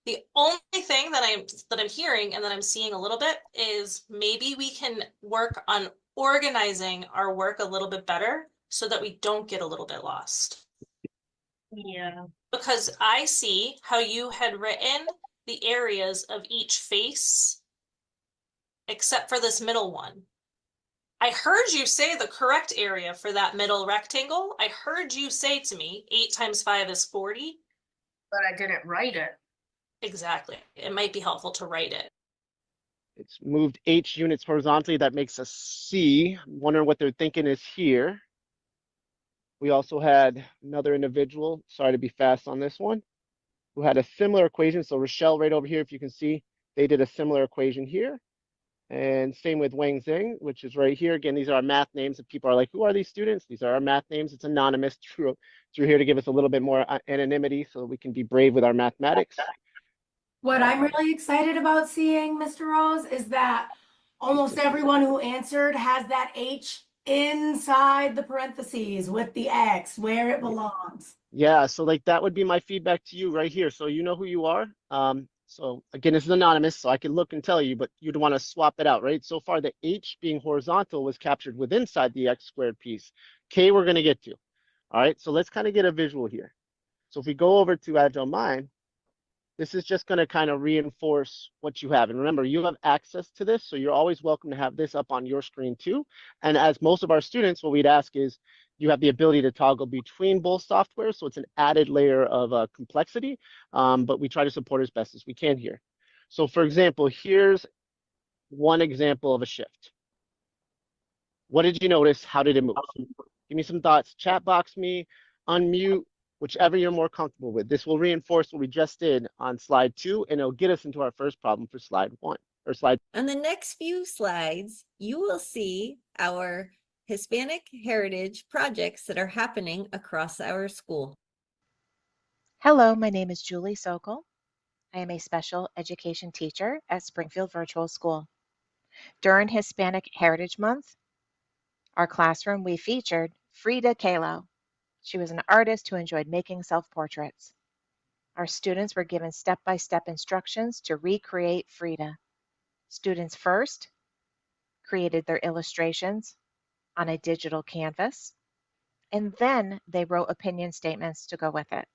Speaker 25: The only thing that I'm hearing and that I'm seeing a little bit is maybe we can work on organizing our work a little bit better so that we don't get a little bit lost.
Speaker 27: Yeah.
Speaker 25: Because I see how you had written the areas of each face except for this middle one. I heard you say the correct area for that middle rectangle. I heard you say to me 8 times 5 is 40.
Speaker 27: But I didn't write it.
Speaker 25: Exactly. It might be helpful to write it.
Speaker 28: It's moved H units horizontally. That makes a C. I'm wondering what they're thinking is here. We also had another individual, sorry to be fast on this one, who had a similar equation. So Rochelle right over here, if you can see, they did a similar equation here. And same with Wang Zing, which is right here. Again, these are our math names. If people are like, who are these students? These are our math names. It's anonymous through here to give us a little bit more anonymity so we can be brave with our mathematics.
Speaker 3: What I'm really excited about seeing, Mr. Rose, is that almost everyone who answered has that H inside the parentheses with the X where it belongs.
Speaker 28: Yeah, so like that would be my feedback to you right here. So you know who you are. So again, this is anonymous, so I can look and tell you, but you'd want to swap it out, right? So far, the H being horizontal was captured with inside the X squared piece. K we're going to get to. All right, so let's kind of get a visual here. So if we go over to Agile Mind, this is just going to kind of reinforce what you have. And remember, you have access to this, so you're always welcome to have this up on your screen too. And as most of our students, what we'd ask is, you have the ability to toggle between both softwares, so it's an added layer of complexity, but we try to support as best as we can here. So for example, here's one example of a shift. What did you notice? How did it move? Give me some thoughts. Chat box me, unmute, whichever you're more comfortable with. This will reinforce what we just did on slide 2, and it'll get us into our first problem for slide 1, or slide.
Speaker 5: On the next few slides, you will see our Hispanic heritage projects that are happening across our school.
Speaker 11: Hello, my name is Julie Sokol. I am a special education teacher at Springfield Virtual School. During Hispanic Heritage Month, our classroom, we featured Frida Kahlo. She was an artist who enjoyed making self-portraits. Our students were given step-by-step instructions to recreate Frida. Students first created their illustrations on a digital canvas, and then they wrote opinion statements to go with it.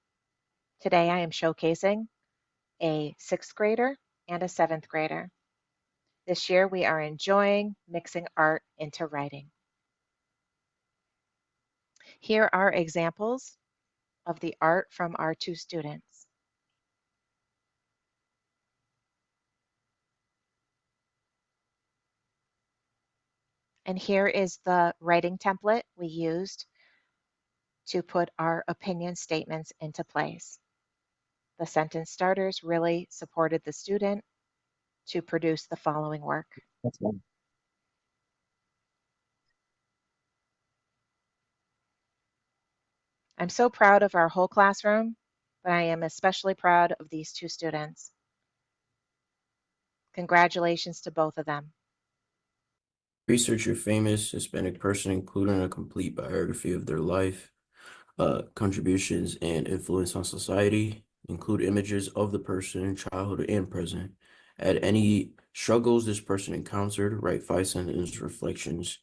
Speaker 11: Today I am showcasing a 6th grader and a 7th grader. This year we are enjoying mixing art into writing. Here are examples of the art from our 2 students. And here is the writing template we used to put our opinion statements into place. The sentence starters really supported the student to produce the following work. I'm so proud of our whole classroom, but I am especially proud of these 2 students. Congratulations to both of them.
Speaker 13: Research your famous Hispanic person, including a complete biography of their life, contributions, and influence on society. Include images of the person in childhood and present. Add any struggles this person encountered. Write 5 sentence reflections.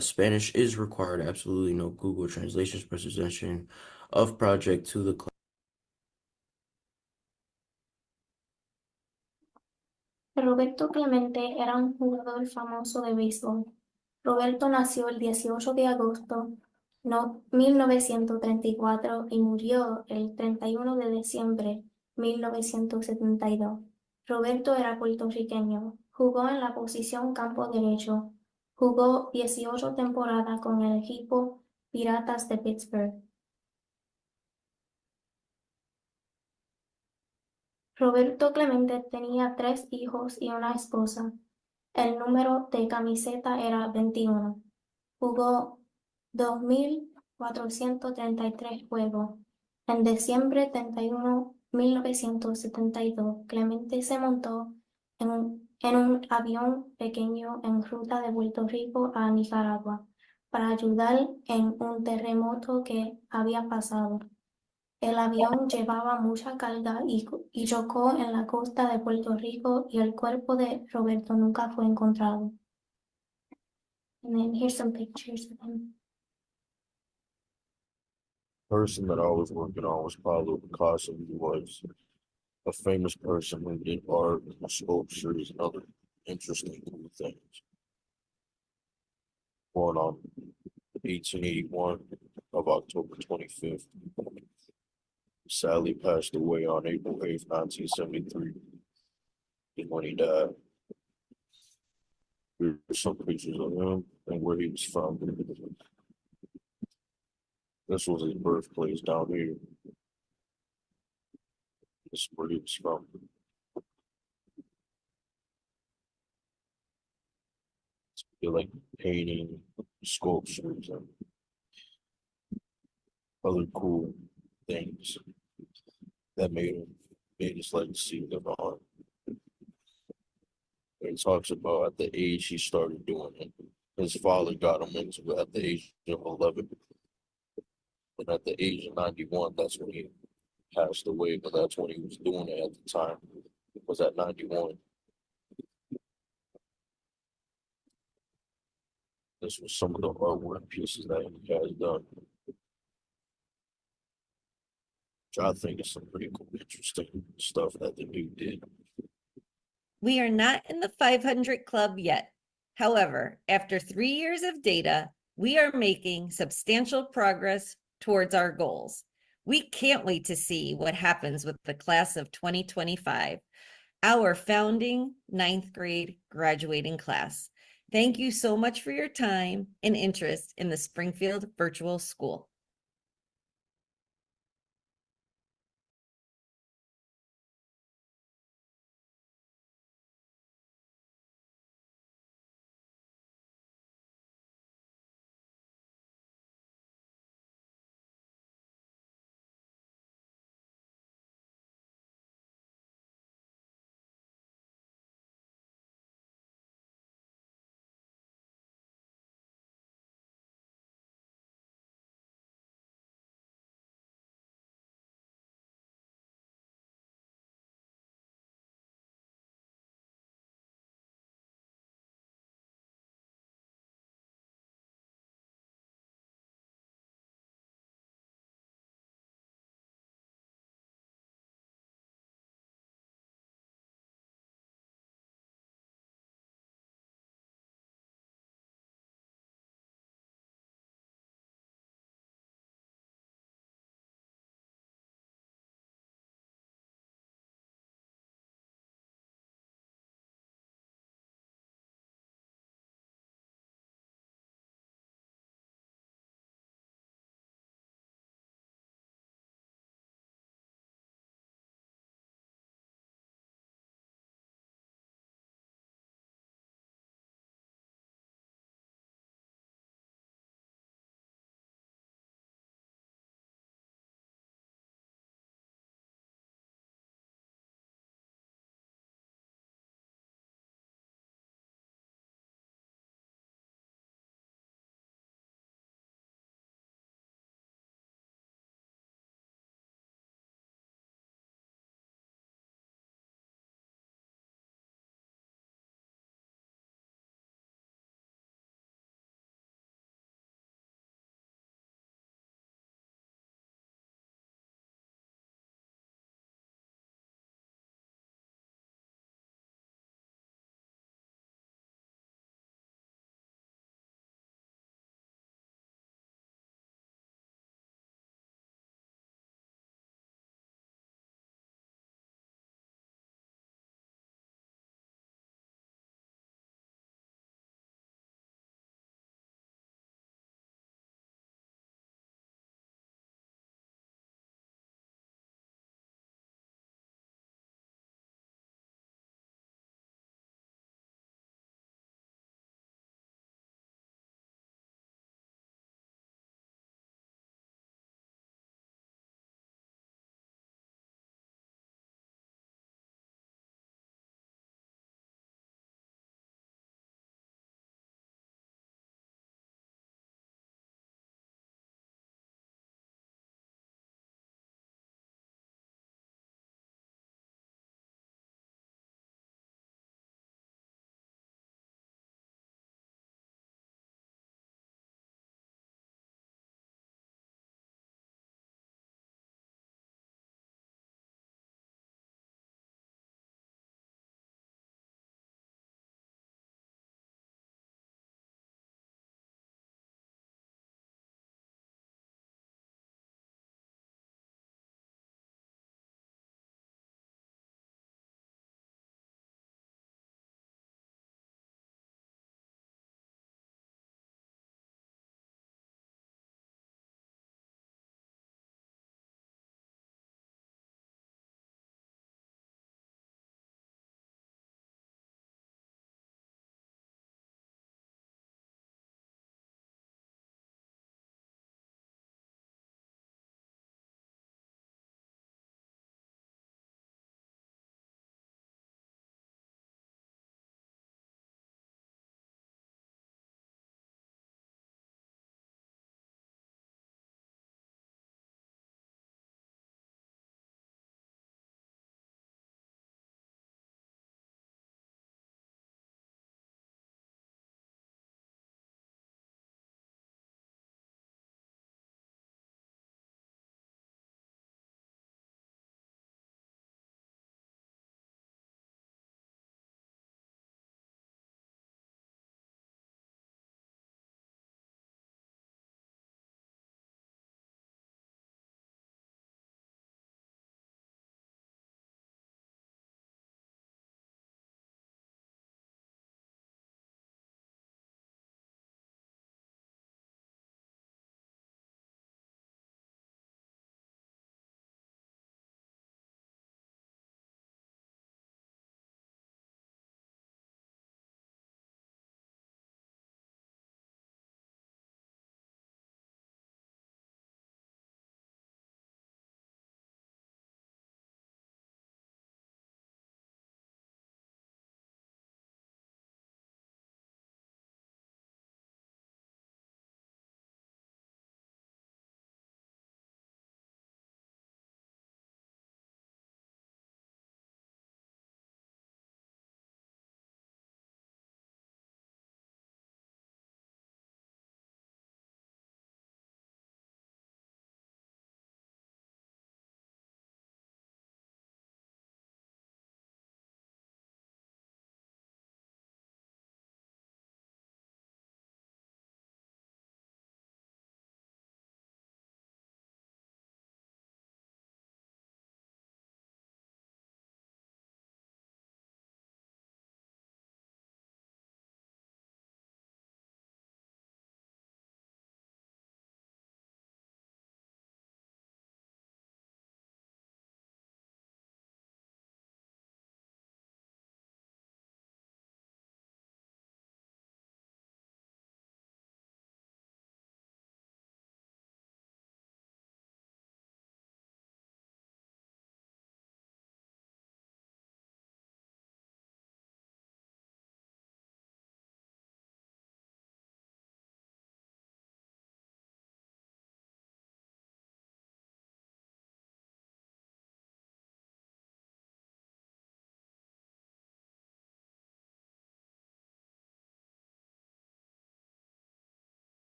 Speaker 13: Spanish is required. Absolutely no Google translations. Presentation of project to the class.
Speaker 14: Roberto Clemente era un jugador famoso de béisbol. Roberto nació el 18 de agosto de 1934 y murió el 31 de diciembre de 1972. Roberto era puertorriqueño. Jugó en la posición campo derecho. Jugó 18 temporadas con el equipo Piratas de Pittsburgh. Roberto Clemente tenía 3 hijos y una esposa. El número de camiseta era 21. Jugó 2.433 juegos. En diciembre 31, 1972, Clemente se montó en un avión pequeño en ruta de Puerto Rico a Nicaragua para ayudar en un terremoto que había pasado. El avión llevaba mucha carga y chocó en la costa de Puerto Rico y el cuerpo de Roberto nunca fue encontrado. And then here's some pictures of him.
Speaker 13: Person that I was working on was Pablo Picasso. He was a famous person who did art, sculptures, and other interesting things. Born on 1881 of October 25th. Sadly passed away on April 8th, 1973, when he died. Here's some pictures of him and where he was from. This was his birthplace down here. This is where he was from. feel like painting, sculptures, and other cool things that made his legacy live on. He talks about at the age he started doing it. His father got him into it at the age of 11. And at the age of 91, that's when he passed away, but that's when he was doing it at the time. It was at 91. This was some of the artwork pieces that he has done, which I think is some pretty cool, interesting stuff that the dude did.
Speaker 5: We are not in the 500 club yet. However, after 3 years of data, we are making substantial progress towards our goals. We can't wait to see what happens with the class of 2025, our founding 9th grade graduating class. Thank you so much for your time and interest in the Springfield Virtual School.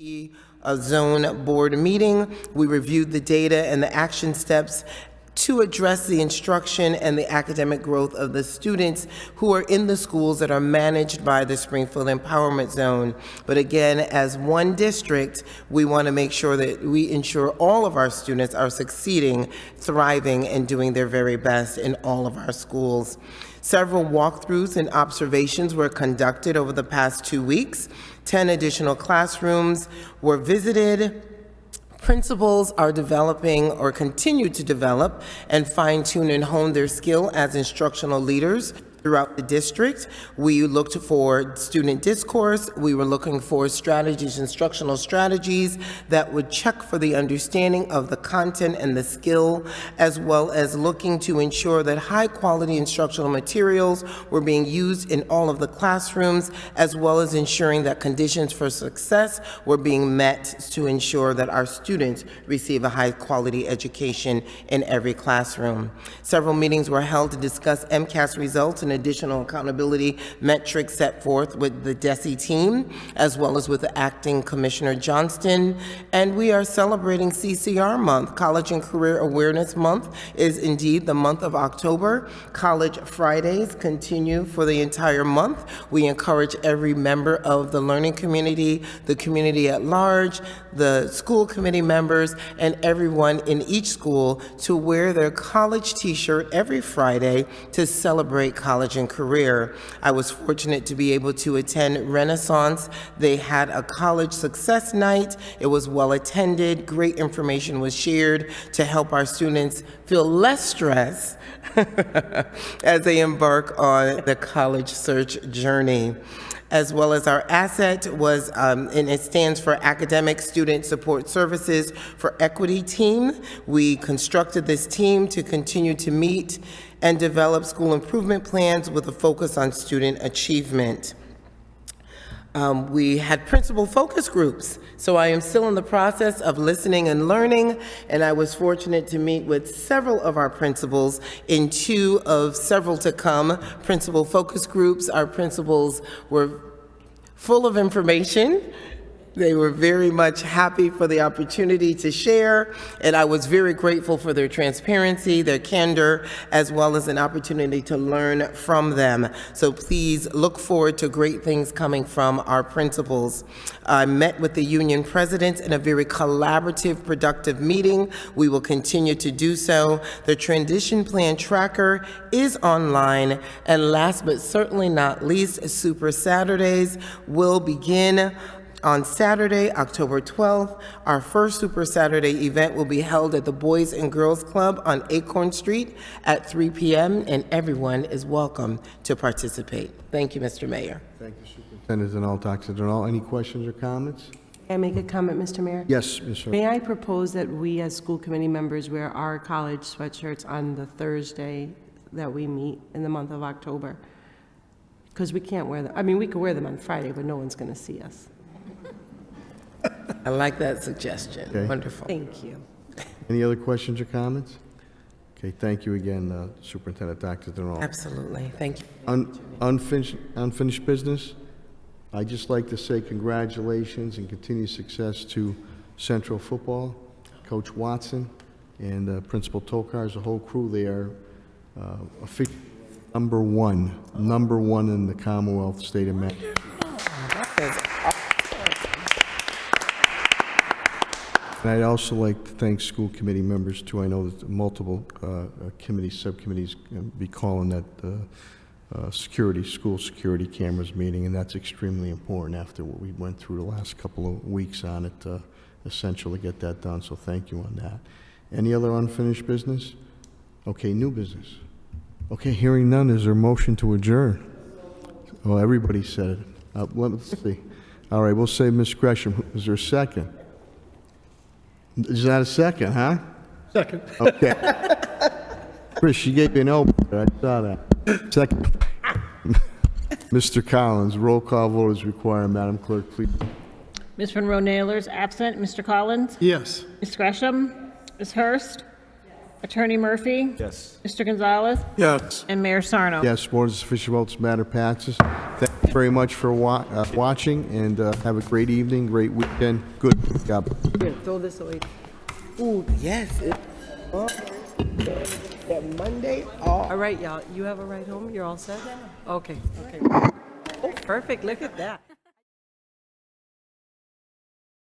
Speaker 15: A zone board meeting. We reviewed the data and the action steps to address the instruction and the academic growth of the students who are in the schools that are managed by the Springfield Empowerment Zone. But again, as one district, we want to make sure that we ensure all of our students are succeeding, thriving, and doing their very best in all of our schools. Several walkthroughs and observations were conducted over the past 2 weeks. 10 additional classrooms were visited. Principals are developing or continue to develop and fine-tune and hone their skill as instructional leaders throughout the district. We looked for student discourse. We were looking for strategies, instructional strategies that would check for the understanding of the content and the skill, as well as looking to ensure that high-quality instructional materials were being used in all of the classrooms, as well as ensuring that conditions for success were being met to ensure that our students receive a high-quality education in every classroom. Several meetings were held to discuss MCAS results and additional accountability metrics set forth with the DESE team, as well as with the acting Commissioner Johnston. And we are celebrating CCR Month. College and Career Awareness Month is indeed the month of October. College Fridays continue for the entire month. We encourage every member of the learning community, the community at large, the school committee members, and everyone in each school to wear their college t-shirt every Friday to celebrate college and career. I was fortunate to be able to attend Renaissance. They had a college success night. It was well attended. Great information was shared to help our students feel less stress as they embark on the college search journey. As well as our asset was, and it stands for Academic Student Support Services for Equity Team. We constructed this team to continue to meet and develop school improvement plans with a focus on student achievement. We had principal focus groups. So I am still in the process of listening and learning, and I was fortunate to meet with several of our principals in 2 of several to come principal focus groups. Our principals were full of information. They were very much happy for the opportunity to share, and I was very grateful for their transparency, their candor, as well as an opportunity to learn from them. So please look forward to great things coming from our principals. I met with the union presidents in a very collaborative, productive meeting. We will continue to do so. The transition plan tracker is online, and last but certainly not least, Super Saturdays will begin on Saturday, October 12th. Our first Super Saturday event will be held at the Boys and Girls Club on Acorn Street at 3 p.m., and everyone is welcome to participate. Thank you, Mr. Mayor.
Speaker 1: Thank you, Superintendent Zinal, Dr. Zinal. Any questions or comments?
Speaker 16: May I make a comment, Mr. Mayor?
Speaker 1: Yes, Ms. Sir.
Speaker 16: May I propose that we as school committee members wear our college sweatshirts on the Thursday that we meet in the month of October? Because we can't wear them. I mean, we could wear them on Friday, but no one's going to see us.
Speaker 15: I like that suggestion.
Speaker 1: Okay.
Speaker 15: Wonderful.
Speaker 16: Thank you.
Speaker 1: Any other questions or comments? Okay, thank you again, Superintendent Dr. Zinal.
Speaker 15: Absolutely. Thank you.
Speaker 1: Unfinished business? I'd just like to say congratulations and continued success to Central Football, Coach Watson, and Principal Tokar, as a whole crew. They are officially number one in the Commonwealth state of Maine. And I'd also like to thank school committee members too. I know that multiple committees, subcommittees be calling that school security cameras meeting, and that's extremely important after what we went through the last couple of weeks on it. Essential to get that done, so thank you on that. Any other unfinished business? Okay, new business. Okay, hearing none, is there a motion to adjourn? Oh, everybody said it. Let's see. All right, we'll say Ms. Gresham. Is there a second? Is that a second, huh?
Speaker 17: Second.
Speaker 1: Okay. Chris, she gave me an elbow. I saw that. Second. Mr. Collins, roll call vote is required. Madam Clerk, please.
Speaker 18: Ms. Monroe-Naylor's absent. Mr. Collins?
Speaker 17: Yes.
Speaker 18: Ms. Gresham? Ms. Hurst? Attorney Murphy?
Speaker 12: Yes.
Speaker 18: Mr. Gonzalez?
Speaker 17: Yes.
Speaker 18: And Mayor Sarno?
Speaker 1: Yes, board is official votes. Matter passes. Thank you. very much for watching, and have a great evening, great weekend. Good job.
Speaker 16: Here, throw this away. Ooh, yes. That Monday. All right, y'all. You have a ride home? You're all set? Okay. Oh, perfect. Look at that.